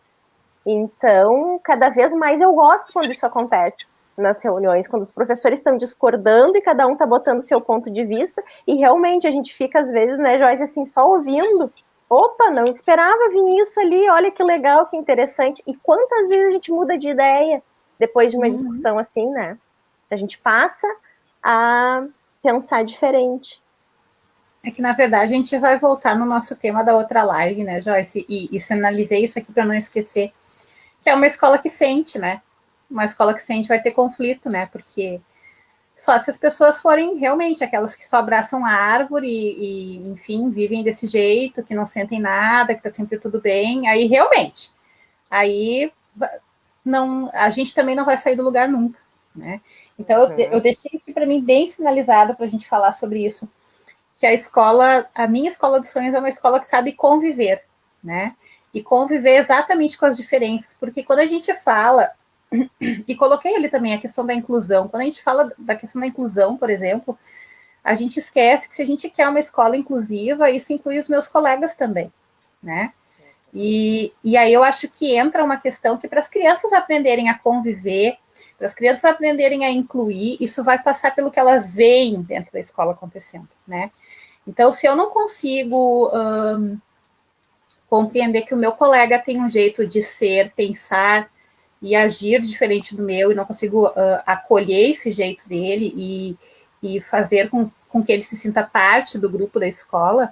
Então, cada vez mais eu gosto quando isso acontece nas reuniões, quando os professores estão discordando e cada um está botando seu ponto de vista. E realmente a gente fica, às vezes, né, Joyce, assim, só ouvindo. Opa, não esperava vir isso ali, olha que legal, que interessante. E quantas vezes a gente muda de ideia depois de uma discussão assim, né? A gente passa a pensar diferente. É que, na verdade, a gente vai voltar no nosso tema da outra live, né, Joyce? E sinalizei isso aqui para não esquecer, que é uma escola que sente, né? Uma escola que sente vai ter conflito, né? Porque só se as pessoas forem realmente aquelas que só abraçam a árvore e enfim, vivem desse jeito, que não sentem nada, que tá sempre tudo bem, aí realmente, aí não, a gente também não vai sair do lugar nunca, né? Então, eu deixei aqui para mim bem sinalizado para a gente falar sobre isso, que a minha escola dos sonhos é uma escola que sabe conviver, né? E conviver exatamente com as diferenças, porque quando a gente fala, e coloquei ali também a questão da inclusão, quando a gente fala da questão da inclusão, por exemplo, a gente esquece que se a gente quer uma escola inclusiva, isso inclui os meus colegas também, né? E aí eu acho que entra uma questão que para as crianças aprenderem a conviver, para as crianças aprenderem a incluir, isso vai passar pelo que elas veem dentro da escola acontecendo, né? Então, se eu não consigo compreender que o meu colega tem um jeito de ser, pensar e agir diferente do meu, e não consigo acolher esse jeito dele e fazer com que ele se sinta parte do grupo da escola,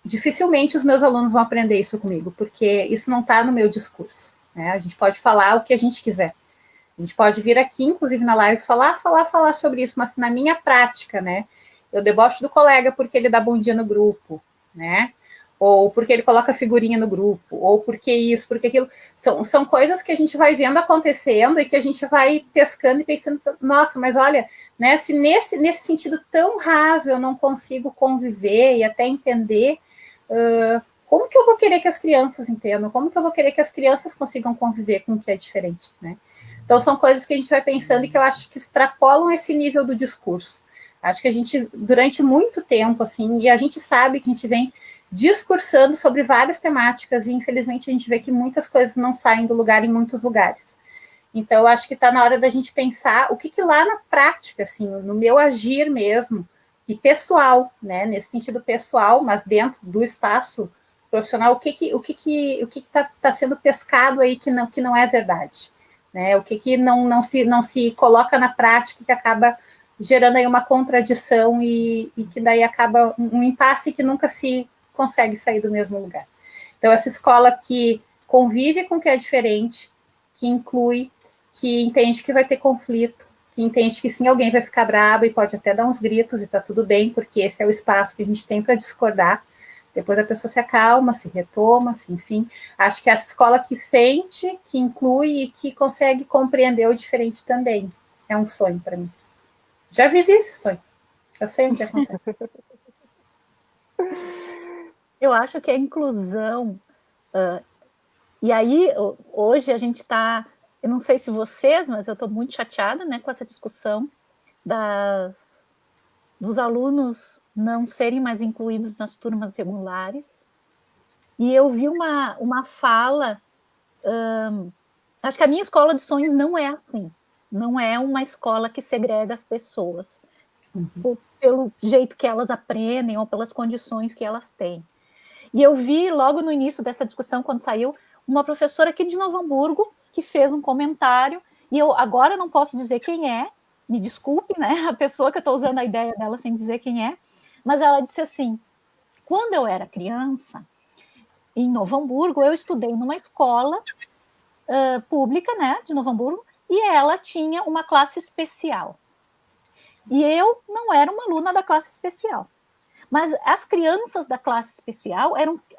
dificilmente os meus alunos vão aprender isso comigo, porque isso não está no meu discurso, né? A gente pode falar o que a gente quiser. A gente pode vir aqui, inclusive na live, falar sobre isso, mas na minha prática, né? Eu debocho do colega porque ele dá bom dia no grupo, né? Ou porque ele coloca figurinha no grupo, ou porque isso, porque aquilo. São coisas que a gente vai vendo acontecendo e que a gente vai pescando e pensando, nossa, mas olha, né, se nesse sentido tão raso eu não consigo conviver e até entender, como que eu vou querer que as crianças entendam? Como que eu vou querer que as crianças consigam conviver com o que é diferente, né? Então, são coisas que a gente vai pensando e que eu acho que extrapolam esse nível do discurso. Acho que a gente, durante muito tempo, assim, e a gente sabe que a gente vem discursando sobre várias temáticas e, infelizmente, a gente vê que muitas coisas não saem do lugar em muitos lugares. Então, eu acho que está na hora da gente pensar o que lá na prática, assim, no meu agir mesmo, e pessoal, né, nesse sentido pessoal, mas dentro do espaço profissional, o que está sendo pescado aí que não é verdade, né? O que não se coloca na prática, que acaba gerando aí uma contradição e que daí acaba um impasse que nunca se consegue sair do mesmo lugar. Então, essa escola que convive com o que é diferente, que inclui, que entende que vai ter conflito, que entende que sim, alguém vai ficar bravo e pode até dar uns gritos e tá tudo bem, porque esse é o espaço que a gente tem para discordar. Depois a pessoa se acalma, se retoma, enfim. Acho que é a escola que sente, que inclui e que consegue compreender o diferente também. É um sonho para mim. Já vivi esse sonho. Eu sei onde acontece. Eu acho que a inclusão... e aí, hoje a gente está... Eu não sei se vocês, mas eu estou muito chateada, né, com essa discussão dos alunos não serem mais incluídos nas turmas regulares. E eu vi uma fala... acho que a minha escola de sonhos não é assim. Não é uma escola que segrega as pessoas. Pelo jeito que elas aprendem ou pelas condições que elas têm. E eu vi logo no início dessa discussão, quando saiu, uma professora aqui de Novo Hamburgo que fez um comentário, e eu agora não posso dizer quem é, me desculpe, né, a pessoa que eu estou usando a ideia dela sem dizer quem é, mas ela disse assim, quando eu era criança, em Novo Hamburgo, eu estudei numa escola pública, né, de Novo Hamburgo, e ela tinha uma classe especial. E eu não era uma aluna da classe especial. Mas as crianças da classe especial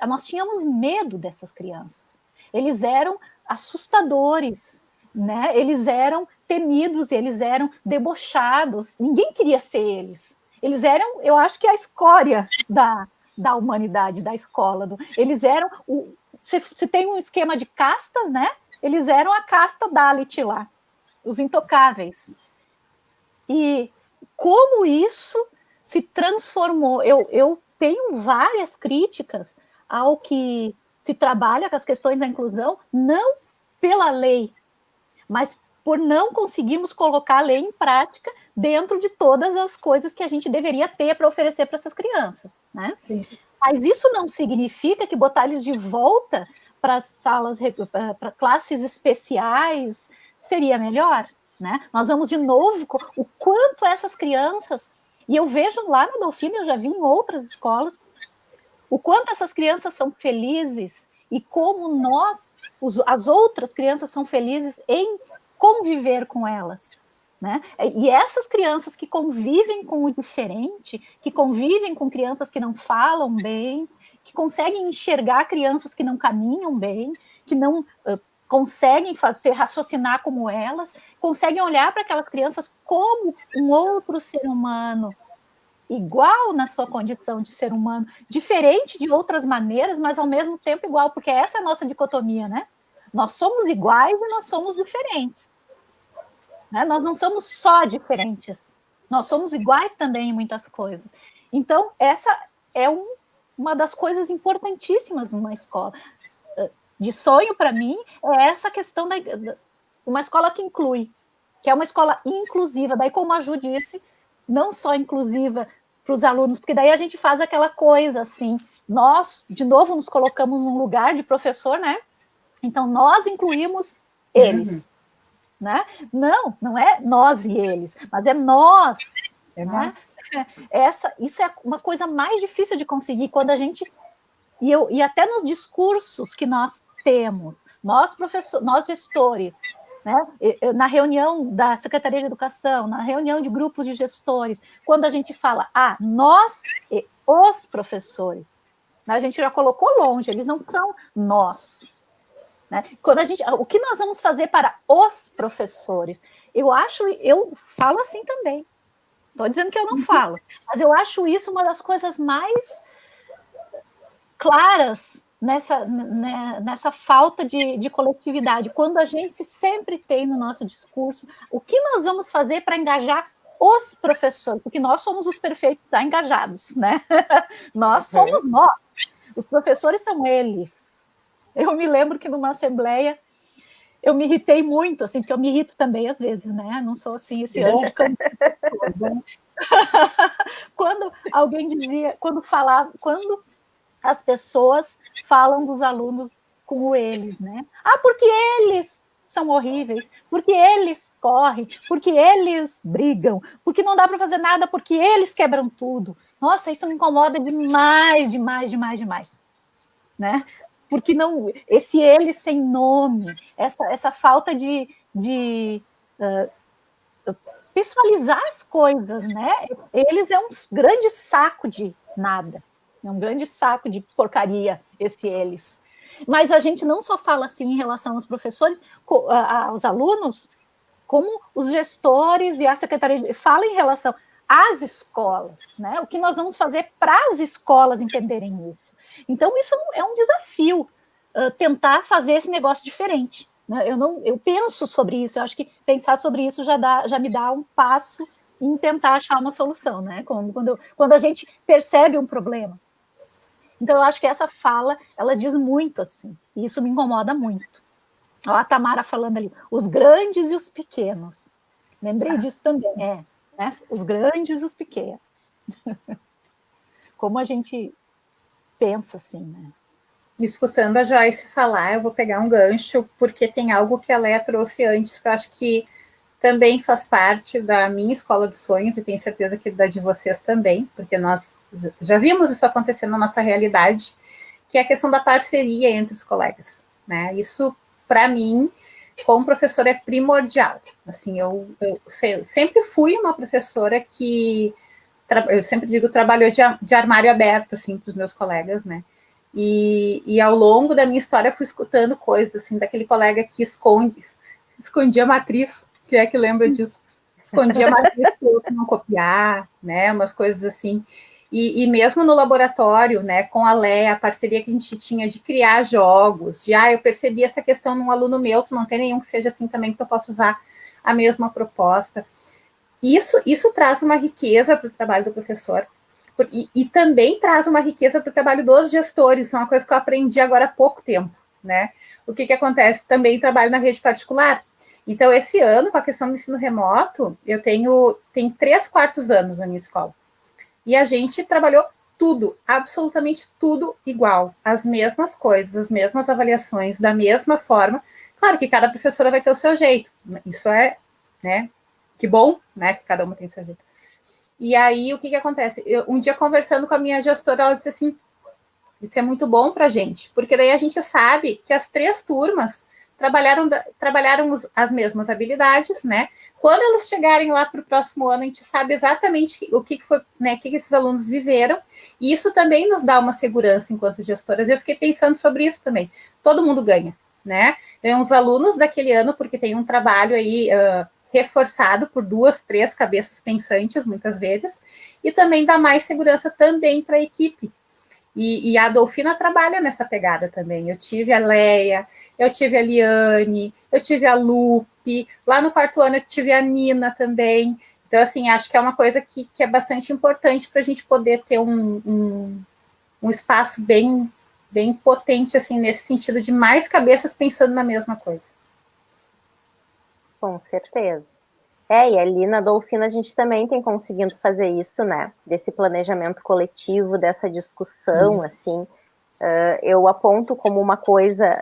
nós tínhamos medo dessas crianças. Eles eram assustadores, né? Eles eram temidos, eles eram debochados. Ninguém queria ser eles. Eles eram, eu acho que a escória da humanidade, da escola. Eles eram, se tem um esquema de castas, né? Eles eram a casta Dalit lá, os intocáveis. E como isso se transformou. Eu tenho várias críticas ao que se trabalha com as questões da inclusão, não pela lei, mas por não conseguirmos colocar a lei em prática dentro de todas as coisas que a gente deveria ter para oferecer para essas crianças, né? Sim. Mas isso não significa que botar eles de volta para salas, para classes especiais, seria melhor, né? Nós vamos de novo o quanto essas crianças, e eu vejo lá na Dolfina, eu já vi em outras escolas, o quanto essas crianças são felizes e como nós, as outras crianças são felizes em conviver com elas, né? E essas crianças que convivem com o diferente, que convivem com crianças que não falam bem, que conseguem enxergar crianças que não caminham bem, que não conseguem raciocinar como elas, conseguem olhar para aquelas crianças como um outro ser humano igual na sua condição de ser humano, diferente de outras maneiras, mas ao mesmo tempo igual, porque essa é a nossa dicotomia, né? Nós somos iguais e nós somos diferentes. Né? Nós não somos só diferentes, nós somos iguais também em muitas coisas. Então, essa é uma das coisas importantíssimas numa escola. De sonho, para mim, é essa questão uma escola que inclui, que é uma escola inclusiva. Daí, como a Ju disse, não só inclusiva para os alunos, porque daí a gente faz aquela coisa assim, nós, de novo, nos colocamos num lugar de professor, né? Então, nós incluímos eles, né? Não é nós e eles, mas é nós. Né? Isso é uma coisa mais difícil de conseguir quando a gente... E até nos discursos que nós temos, nós professores, nós gestores, né? Na reunião da Secretaria de Educação, na reunião de grupos de gestores, quando a gente fala, nós e os professores, né? A gente já colocou longe, eles não são nós. Né? O que nós vamos fazer para os professores? Eu falo assim também. Estou dizendo que eu não falo, mas eu acho isso uma das coisas mais claras nessa falta de coletividade, quando a gente sempre tem no nosso discurso o que nós vamos fazer para engajar os professores, porque nós somos os perfeitos engajados, né? Nós somos nós, os professores são eles. Eu me lembro que numa assembleia eu me irritei muito, assim, porque eu me irrito também às vezes, né? Não sou assim, esse anjo. Quando alguém dizia, quando as pessoas falam dos alunos como eles, né? Porque eles são horríveis, porque eles correm, porque eles brigam, porque não dá para fazer nada, porque eles quebram tudo. Nossa, isso me incomoda demais, né? Porque não, esse eles sem nome, essa falta de pessoalizar as coisas, né? Eles é um grande saco de nada. É um grande saco de porcaria, esse eles. Mas a gente não só fala assim em relação aos professores, aos alunos, como os gestores e a secretaria fala em relação às escolas, né? O que nós vamos fazer para as escolas entenderem isso. Então, isso é um desafio, tentar fazer esse negócio diferente. Né? Eu penso sobre isso, eu acho que pensar sobre isso já me dá um passo em tentar achar uma solução, né? Quando a gente percebe um problema. Então, eu acho que essa fala, ela diz muito, assim, e isso me incomoda muito. Ó, a Tamara falando ali, os grandes e os pequenos. Lembrei disso também, né? Os grandes e os pequenos. Como a gente pensa assim, né? Escutando a Joyce falar, eu vou pegar um gancho, porque tem algo que a Léa trouxe antes, que eu acho que também faz parte da minha escola dos sonhos, e tenho certeza que da de vocês também, porque nós já vimos isso acontecer na nossa realidade, que é a questão da parceria entre os colegas, né? Isso, para mim, como professora, é primordial. Assim, eu sempre fui uma professora que, eu sempre digo, trabalhou de armário aberto, assim, para os meus colegas, né? E ao longo da minha história, fui escutando coisas, assim, daquele colega que escondia a matriz, que é que lembra disso? Escondia a matriz para não copiar, né? Umas coisas assim. E mesmo no laboratório, né, com a Léa, a parceria que a gente tinha de criar jogos, eu percebi essa questão num aluno meu, tu não tem nenhum que seja assim também, que eu possa usar a mesma proposta. Isso traz uma riqueza para o trabalho do professor, e também traz uma riqueza para o trabalho dos gestores, é uma coisa que eu aprendi agora há pouco tempo, né? O que acontece? Também trabalho na rede particular. Então, esse ano, com a questão do ensino remoto, eu tenho 3/4 anos na minha escola. E a gente trabalhou tudo, absolutamente tudo igual. As mesmas coisas, as mesmas avaliações, da mesma forma. Claro que cada professora vai ter o seu jeito. Isso é, né? Que bom, né? Que cada uma tem o seu jeito. E aí, o que acontece? Um dia, conversando com a minha gestora, ela disse assim, isso é muito bom para a gente, porque daí a gente sabe que as 3 turmas trabalharam as mesmas habilidades, né? Quando elas chegarem lá para o próximo ano, a gente sabe exatamente o que foi, né? O que esses alunos viveram, e isso também nos dá uma segurança enquanto gestoras. Eu fiquei pensando sobre isso também. Todo mundo ganha, né? Tem uns alunos daquele ano, porque tem um trabalho aí reforçado por 2, 3 cabeças pensantes, muitas vezes, e também dá mais segurança também para a equipe. E a Adolfina trabalha nessa pegada também. Eu tive a Leia, eu tive a Liane, eu tive a Lupe, lá no 4º ano eu tive a Nina também. Então, assim, acho que é uma coisa que é bastante importante para a gente poder ter um espaço bem potente, assim, nesse sentido de mais cabeças pensando na mesma coisa. Com certeza. E ali na Dolfina a gente também tem conseguido fazer isso, né? Desse planejamento coletivo, dessa discussão, assim. Eu aponto como uma coisa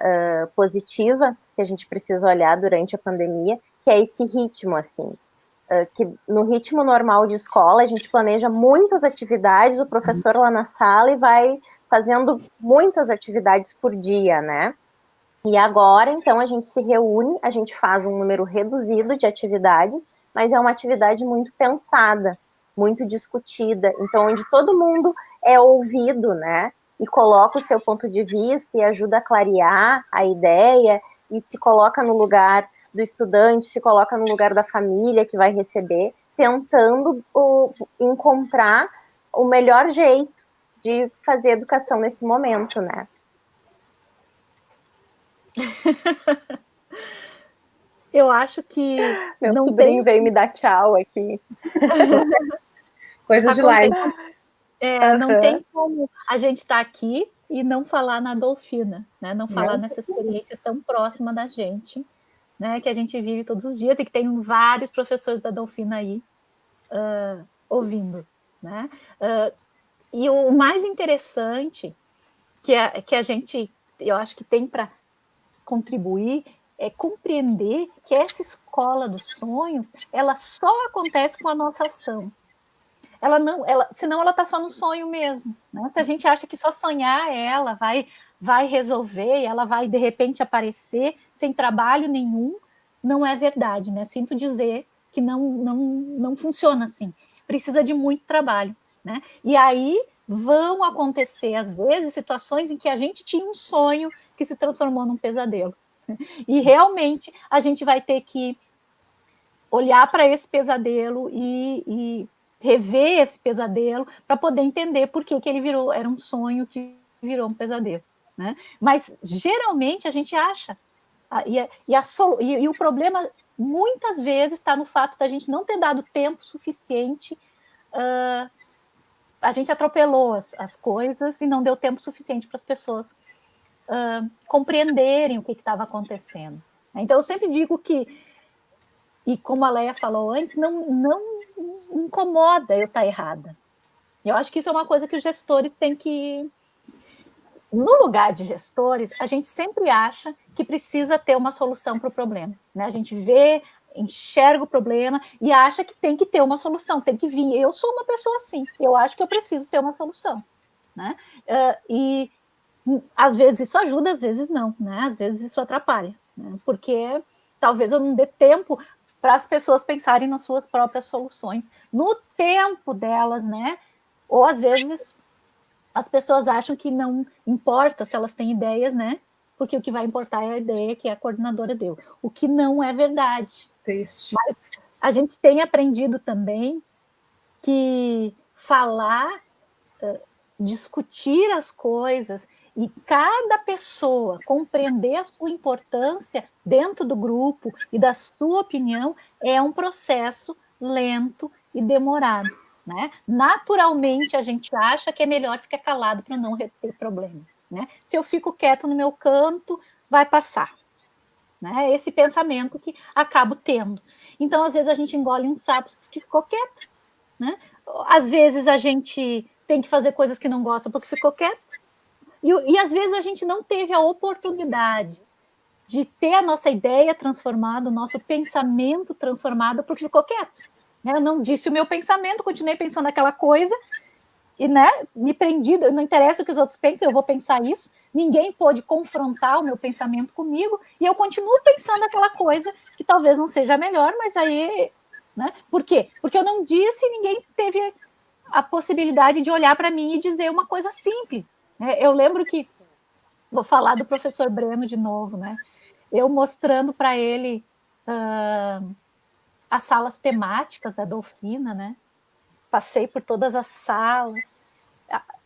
positiva que a gente precisa olhar durante a pandemia, que é esse ritmo, assim. Que no ritmo normal de escola, a gente planeja muitas atividades, o professor lá na sala e vai fazendo muitas atividades por dia, né? E agora, então, a gente se reúne, a gente faz um número reduzido de atividades, mas é uma atividade muito pensada, muito discutida, então onde todo mundo é ouvido, né? E coloca o seu ponto de vista e ajuda a clarear a ideia e se coloca no lugar do estudante, se coloca no lugar da família que vai receber, tentando encontrar o melhor jeito de fazer educação nesse momento, né? Eu acho que meu não sobrinho tem... veio me dar tchau aqui. Coisas de live. Não tem como a gente estar aqui e não falar na Dolfina, né? Não falar nessa experiência tão próxima da gente, né? Que a gente vive todos os dias e que tem vários professores da Dolfina aí ouvindo, né? E o mais interessante que a gente, eu acho que tem para contribuir é compreender que essa escola dos sonhos, ela só acontece com a nossa ação. Senão ela está só no sonho mesmo, né? Se a gente acha que só sonhar ela vai resolver, ela vai de repente aparecer sem trabalho nenhum, não é verdade, né? Sinto dizer que não funciona assim. Precisa de muito trabalho, né? E aí vão acontecer às vezes situações em que a gente tinha um sonho que se transformou num pesadelo. E realmente a gente vai ter que olhar para esse pesadelo e rever esse pesadelo para poder entender por que ele era um sonho que virou um pesadelo, né? Mas geralmente a gente acha e o problema muitas vezes está no fato da gente não ter dado tempo suficiente. A gente atropelou as coisas e não deu tempo suficiente para as pessoas compreenderem o que estava acontecendo. Então eu sempre digo que, e como a Leia falou antes, não incomoda eu estar errada. Eu acho que isso é uma coisa que os gestores têm que... No lugar de gestores, a gente sempre acha que precisa ter uma solução para o problema, né? A gente enxerga o problema e acha que tem que ter uma solução, tem que vir. Eu sou uma pessoa assim, eu acho que eu preciso ter uma solução, né? E às vezes isso ajuda, às vezes não, né? Às vezes isso atrapalha, né? Porque talvez eu não dê tempo para as pessoas pensarem nas suas próprias soluções, no tempo delas, né? Ou às vezes as pessoas acham que não importa se elas têm ideias, né? Porque o que vai importar é a ideia que a coordenadora deu, o que não é verdade. Triste. Mas a gente tem aprendido também que falar, discutir as coisas e cada pessoa compreender a sua importância dentro do grupo e da sua opinião é um processo lento e demorado, né? Naturalmente a gente acha que é melhor ficar calado para não ter problema, né? Se eu fico quieto no meu canto, vai passar, né? Esse pensamento que acabo tendo. Então às vezes a gente engole um sapo porque ficou quieto, né? Às vezes a gente tem que fazer coisas que não gosta porque ficou quieto. E às vezes a gente não teve a oportunidade de ter a nossa ideia transformada, o nosso pensamento transformado porque ficou quieto. Né? Eu não disse o meu pensamento, continuei pensando aquela coisa e, né, me prendi, não interessa o que os outros pensam, eu vou pensar isso. Ninguém pôde confrontar o meu pensamento comigo e eu continuo pensando aquela coisa que talvez não seja melhor, mas aí... Né? Por quê? Porque eu não disse e ninguém teve a possibilidade de olhar para mim e dizer uma coisa simples. Né? Eu lembro que, vou falar do professor Breno de novo, né? Eu mostrando para ele as salas temáticas da Dolfina, né? Passei por todas as salas.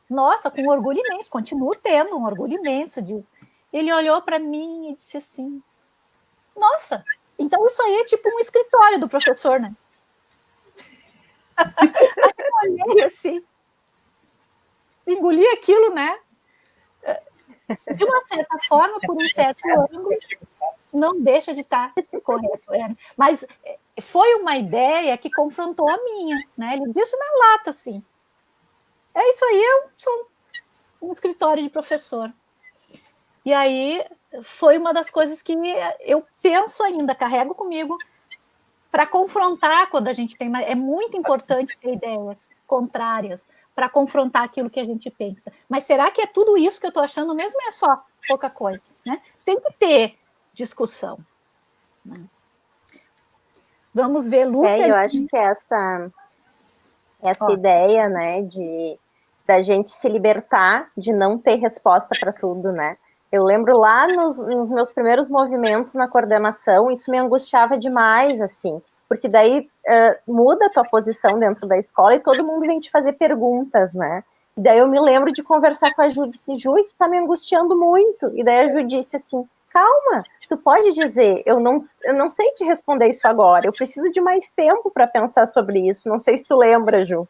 Nossa, com orgulho imenso, continuo tendo um orgulho imenso disso. Ele olhou para mim e disse assim, nossa, então isso aí é tipo um escritório do professor, né? Aí eu olhei assim, engoli aquilo, né? De uma certa forma, por um certo ângulo, não deixa de estar correto. Mas foi uma ideia que confrontou a minha, né? Ele disse na lata, assim. É isso aí, eu sou um escritório de professor. E aí foi uma das coisas que eu penso ainda, carrego comigo para confrontar quando a gente tem... É muito importante ter ideias contrárias para confrontar aquilo que a gente pensa. Mas será que é tudo isso que eu estou achando mesmo ou é só pouca coisa? Né? Tem que ter discussão. Né? Vamos ver, Lúcia. Eu acho que essa ideia, né, da gente se libertar de não ter resposta para tudo, né? Eu lembro lá nos meus primeiros movimentos na coordenação, isso me angustiava demais, assim, porque daí muda a tua posição dentro da escola e todo mundo vem te fazer perguntas, né? E daí eu me lembro de conversar com a Ju, disse, Ju, isso tá me angustiando muito. E daí a Ju disse assim, calma, tu pode dizer, eu não sei te responder isso agora, eu preciso de mais tempo para pensar sobre isso, não sei se tu lembra, Ju.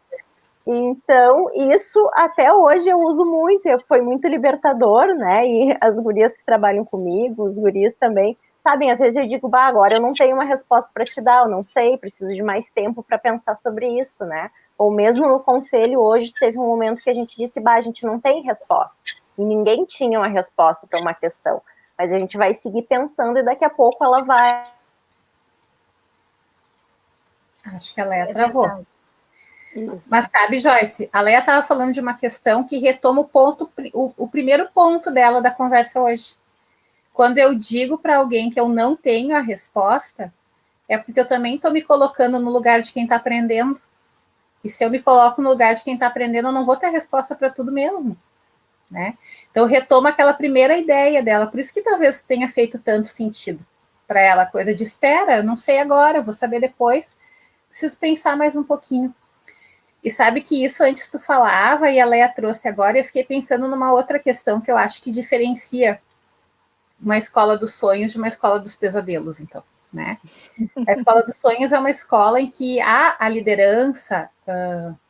Então, isso até hoje eu uso muito, foi muito libertador, né? E as gurias que trabalham comigo, os guris também, sabem, às vezes eu digo, bah, agora eu não tenho uma resposta para te dar, eu não sei, preciso de mais tempo para pensar sobre isso, né? Ou mesmo no conselho hoje teve um momento que a gente disse, bah, a gente não tem resposta. E ninguém tinha uma resposta para uma questão. Mas a gente vai seguir pensando e daqui a pouco ela vai... Acho que ela travou. Verdade. Isso. Mas sabe, Joyce, a Leia estava falando de uma questão que retoma o primeiro ponto dela da conversa hoje. Quando eu digo para alguém que eu não tenho a resposta, é porque eu também estou me colocando no lugar de quem está aprendendo. E se eu me coloco no lugar de quem está aprendendo, eu não vou ter resposta para tudo mesmo. Né? Então, retoma aquela primeira ideia dela. Por isso que talvez tenha feito tanto sentido para ela, a coisa de espera, eu não sei agora, eu vou saber depois. Preciso pensar mais um pouquinho. E sabe que isso antes tu falava e a Leia trouxe agora, e eu fiquei pensando numa outra questão que eu acho que diferencia uma escola dos sonhos de uma escola dos pesadelos, então, né? A escola dos sonhos é uma escola em que a liderança,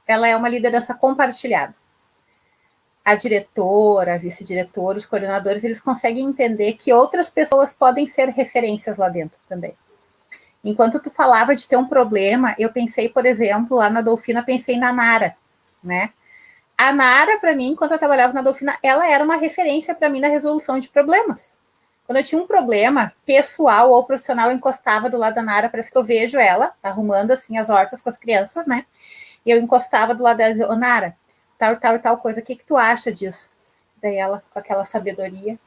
ela é uma liderança compartilhada. A diretora, a vice-diretora, os coordenadores, eles conseguem entender que outras pessoas podem ser referências lá dentro também. Enquanto tu falava de ter um problema, eu pensei, por exemplo, lá na Dolfina, pensei na Nara, né? A Nara, para mim, enquanto eu trabalhava na Dolfina, ela era uma referência para mim na resolução de problemas. Quando eu tinha um problema pessoal ou profissional, eu encostava do lado da Nara, parece que eu vejo ela arrumando assim as hortas com as crianças, né? E eu encostava do lado dela e dizia, ô Nara, tal coisa, o que tu acha disso? Daí ela, com aquela sabedoria,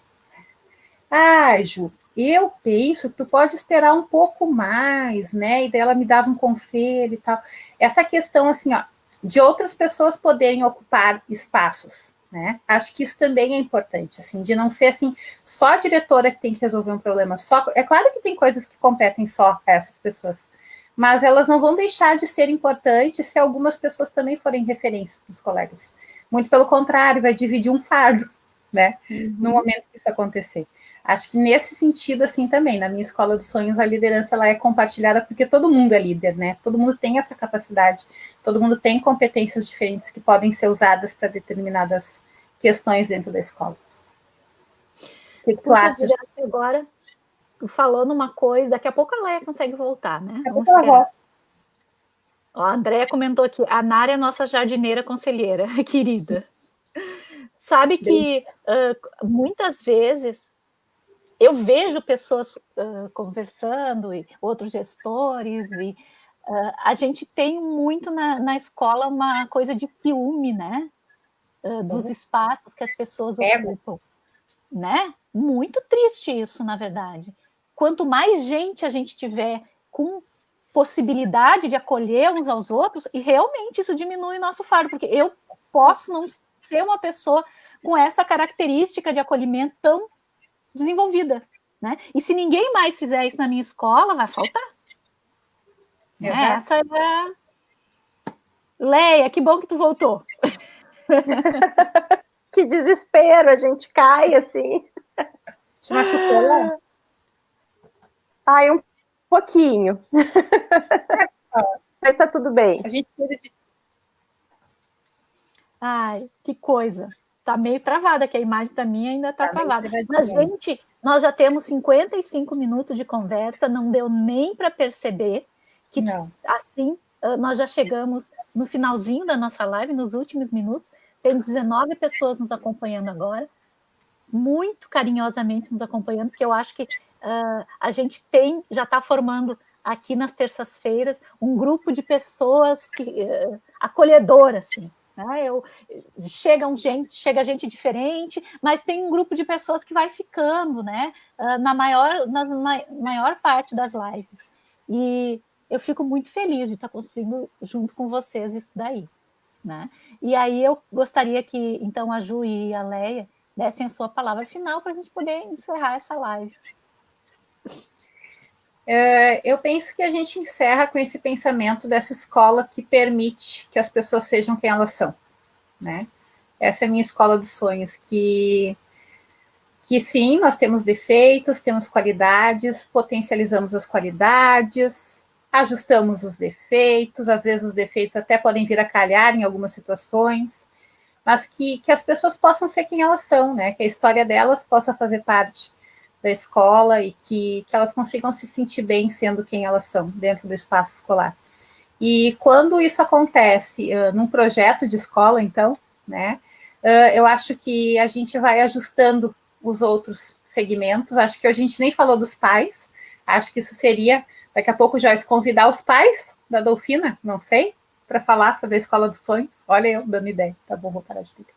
Ju, eu penso que tu pode esperar um pouco mais, né? E daí ela me dava um conselho e tal. Essa questão, assim, ó, de outras pessoas poderem ocupar espaços, né? Acho que isso também é importante, assim, de não ser, assim, só a diretora que tem que resolver um problema. É claro que tem coisas que competem só a essas pessoas, mas elas não vão deixar de ser importantes se algumas pessoas também forem referências dos colegas. Muito pelo contrário, vai dividir um fardo, né? No momento que isso acontecer. Acho que nesse sentido, assim, também, na minha escola dos sonhos, a liderança ela é compartilhada porque todo mundo é líder, né? Todo mundo tem essa capacidade, todo mundo tem competências diferentes que podem ser usadas para determinadas questões dentro da escola. O que tu acha? Agora, falando uma coisa, daqui a pouco a Leia consegue voltar, né? Vamos esperar. Ó, a Andréia comentou aqui, a Nara é nossa jardineira conselheira, querida. Sabe que muitas vezes eu vejo pessoas conversando, e outros gestores, e a gente tem muito na escola uma coisa de ciúme, né? Dos espaços que as pessoas ocupam, né? Muito triste isso, na verdade. Quanto mais gente a gente tiver com possibilidade de acolher uns aos outros, e realmente isso diminui o nosso fardo, porque eu posso não ser uma pessoa com essa característica de acolhimento tão desenvolvida, né? E se ninguém mais fizer isso na minha escola, vai faltar. Essa é a... Leia, que bom que tu voltou. Que desespero, a gente cai assim. Te machucou? Ai, um pouquinho. Mas tá tudo bem. A gente cuida de... Ai, que coisa. Tá meio travada, que a imagem para mim ainda tá travada. Mas, gente, nós já temos 55 minutos de conversa, não deu nem para perceber que, assim, nós já chegamos no finalzinho da nossa live, nos últimos minutos. Tem 19 pessoas nos acompanhando agora, muito carinhosamente nos acompanhando, porque eu acho que a gente já está formando aqui nas terças-feiras um grupo de pessoas acolhedoras, assim. Né? Chega gente diferente, mas tem um grupo de pessoas que vai ficando, né? Na maior parte das lives. E eu fico muito feliz de estar construindo junto com vocês isso daí. Né? E aí eu gostaria que, então, a Ju e a Leia dessem a sua palavra final para a gente poder encerrar essa live. Eu penso que a gente encerra com esse pensamento dessa escola que permite que as pessoas sejam quem elas são, né? Essa é a minha escola dos sonhos, que sim, nós temos defeitos, temos qualidades, potencializamos as qualidades, ajustamos os defeitos, às vezes os defeitos até podem vir a calhar em algumas situações, mas que as pessoas possam ser quem elas são, né? Que a história delas possa fazer parte da escola e que elas consigam se sentir bem sendo quem elas são dentro do espaço escolar. E quando isso acontece num projeto de escola, então, né, eu acho que a gente vai ajustando os outros segmentos. Acho que a gente nem falou dos pais. Acho que isso seria, daqui a pouco, Joyce, convidar os pais da Dolfina, não sei, para falar sobre a Escola dos Sonhos. Olha eu dando ideia. Tá bom, vou parar de ligar.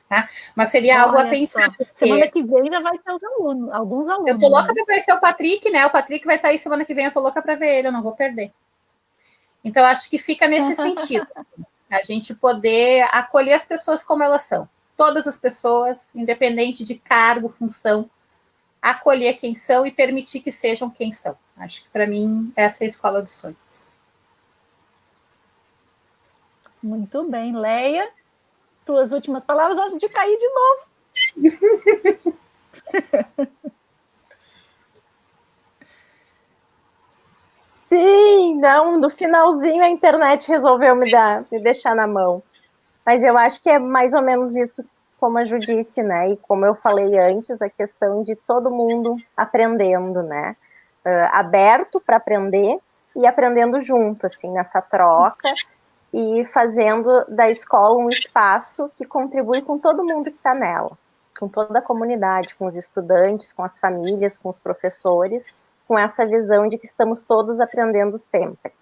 Tá? Mas seria algo a pensar. Porque... Semana que vem ainda vai ter alguns alunos. Eu tô louca para conhecer o Patrick, né? O Patrick vai estar aí semana que vem, eu tô louca para ver ele, eu não vou perder. Então, acho que fica nesse sentido. A gente poder acolher as pessoas como elas são. Todas as pessoas, independente de cargo, função, acolher quem são e permitir que sejam quem são. Acho que, para mim, essa é a escola dos sonhos. Muito bem. Leia, tuas últimas palavras antes de cair de novo. Sim, não, no finalzinho a internet resolveu me deixar na mão. Mas eu acho que é mais ou menos isso, como a Ju disse, né? E como eu falei antes, a questão de todo mundo aprendendo, né? Aberto para aprender e aprendendo junto, assim, nessa troca e fazendo da escola um espaço que contribui com todo mundo que está nela, com toda a comunidade, com os estudantes, com as famílias, com os professores, com essa visão de que estamos todos aprendendo sempre.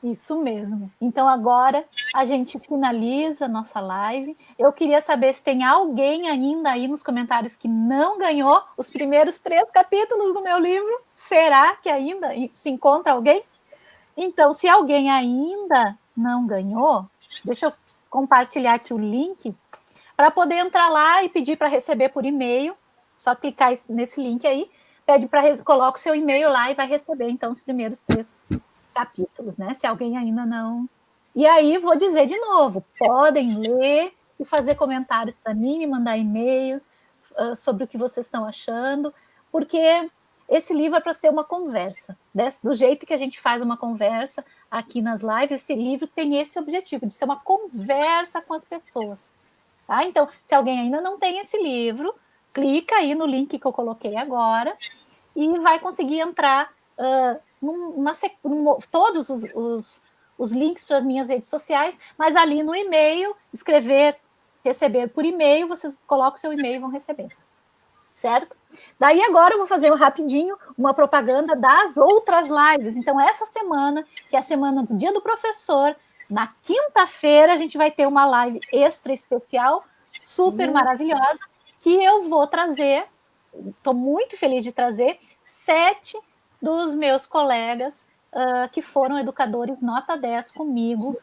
Isso mesmo. Então, agora a gente finaliza a nossa live. Eu queria saber se tem alguém ainda aí nos comentários que não ganhou os primeiros 3 capítulos do meu livro. Será que ainda se encontra alguém? Então, se alguém ainda não ganhou, deixa eu compartilhar aqui o link para poder entrar lá e pedir para receber por e-mail. Só clicar nesse link aí, coloca o seu e-mail lá e vai receber, então, os primeiros 3 capítulos, né? Se alguém ainda não... E aí, vou dizer de novo, podem ler e fazer comentários para mim, me mandar e-mails sobre o que vocês estão achando, porque esse livro é para ser uma conversa. Do jeito que a gente faz uma conversa aqui nas lives, esse livro tem esse objetivo, de ser uma conversa com as pessoas. Tá? Então, se alguém ainda não tem esse livro, clica aí no link que eu coloquei agora e vai conseguir entrar todos os links para as minhas redes sociais, mas ali no e-mail, receber por e-mail, vocês colocam o seu e-mail e vão receber. Certo? Daí agora eu vou fazer rapidinho uma propaganda das outras lives. Então, essa semana, que é a semana do Dia do Professor, na quinta-feira a gente vai ter uma live extra especial, super maravilhosa, que eu vou trazer, estou muito feliz de trazer, 7 dos meus colegas que foram educadores nota 10 comigo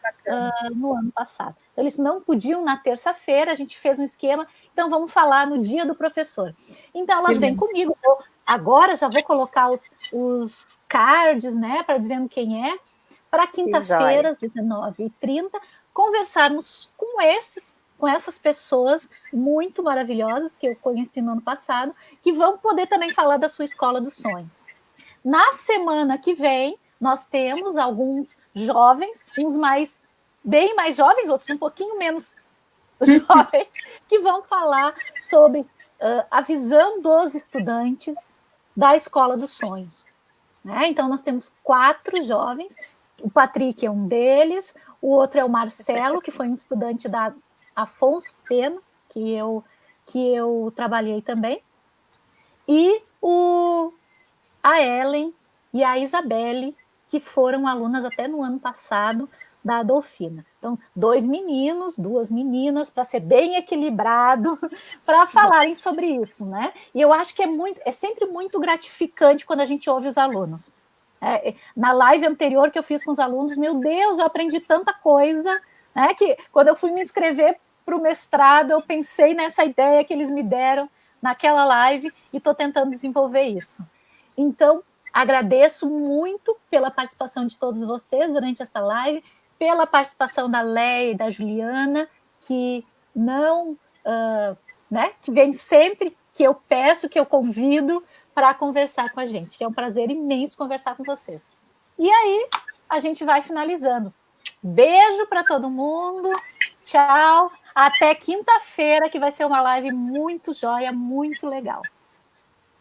no ano passado. Então, eles não podiam na terça-feira, a gente fez um esquema, então vamos falar no Dia do Professor. Então, elas vêm comigo, agora já vou colocar os cards, né, para dizendo quem é, para quinta-feira, às 19h30, conversarmos com essas pessoas muito maravilhosas que eu conheci no ano passado, que vão poder também falar da sua escola dos sonhos. Na semana que vem, nós temos alguns jovens, uns bem mais jovens, outros um pouquinho menos jovens, que vão falar sobre a visão dos estudantes da Escola dos Sonhos. Né? Então, nós temos 4 jovens, o Patrick é um deles, o outro é o Marcelo, que foi um estudante da Afonso Pena, que eu trabalhei também, e a Ellen e a Isabelle, que foram alunas até no ano passado da Adolfina. Então, 2 meninos, 2 meninas, para ser bem equilibrado, para falarem sobre isso, né? E eu acho que é sempre muito gratificante quando a gente ouve os alunos. Na live anterior que eu fiz com os alunos, meu Deus, eu aprendi tanta coisa, né? Que quando eu fui me inscrever para o mestrado, eu pensei nessa ideia que eles me deram naquela live e estou tentando desenvolver isso. Então, agradeço muito pela participação de todos vocês durante essa live, pela participação da Leia e da Juliana, que que vem sempre que eu peço, que eu convido para conversar com a gente, que é um prazer imenso conversar com vocês. E aí, a gente vai finalizando. Beijo para todo mundo, tchau, até quinta-feira, que vai ser uma live muito joia, muito legal.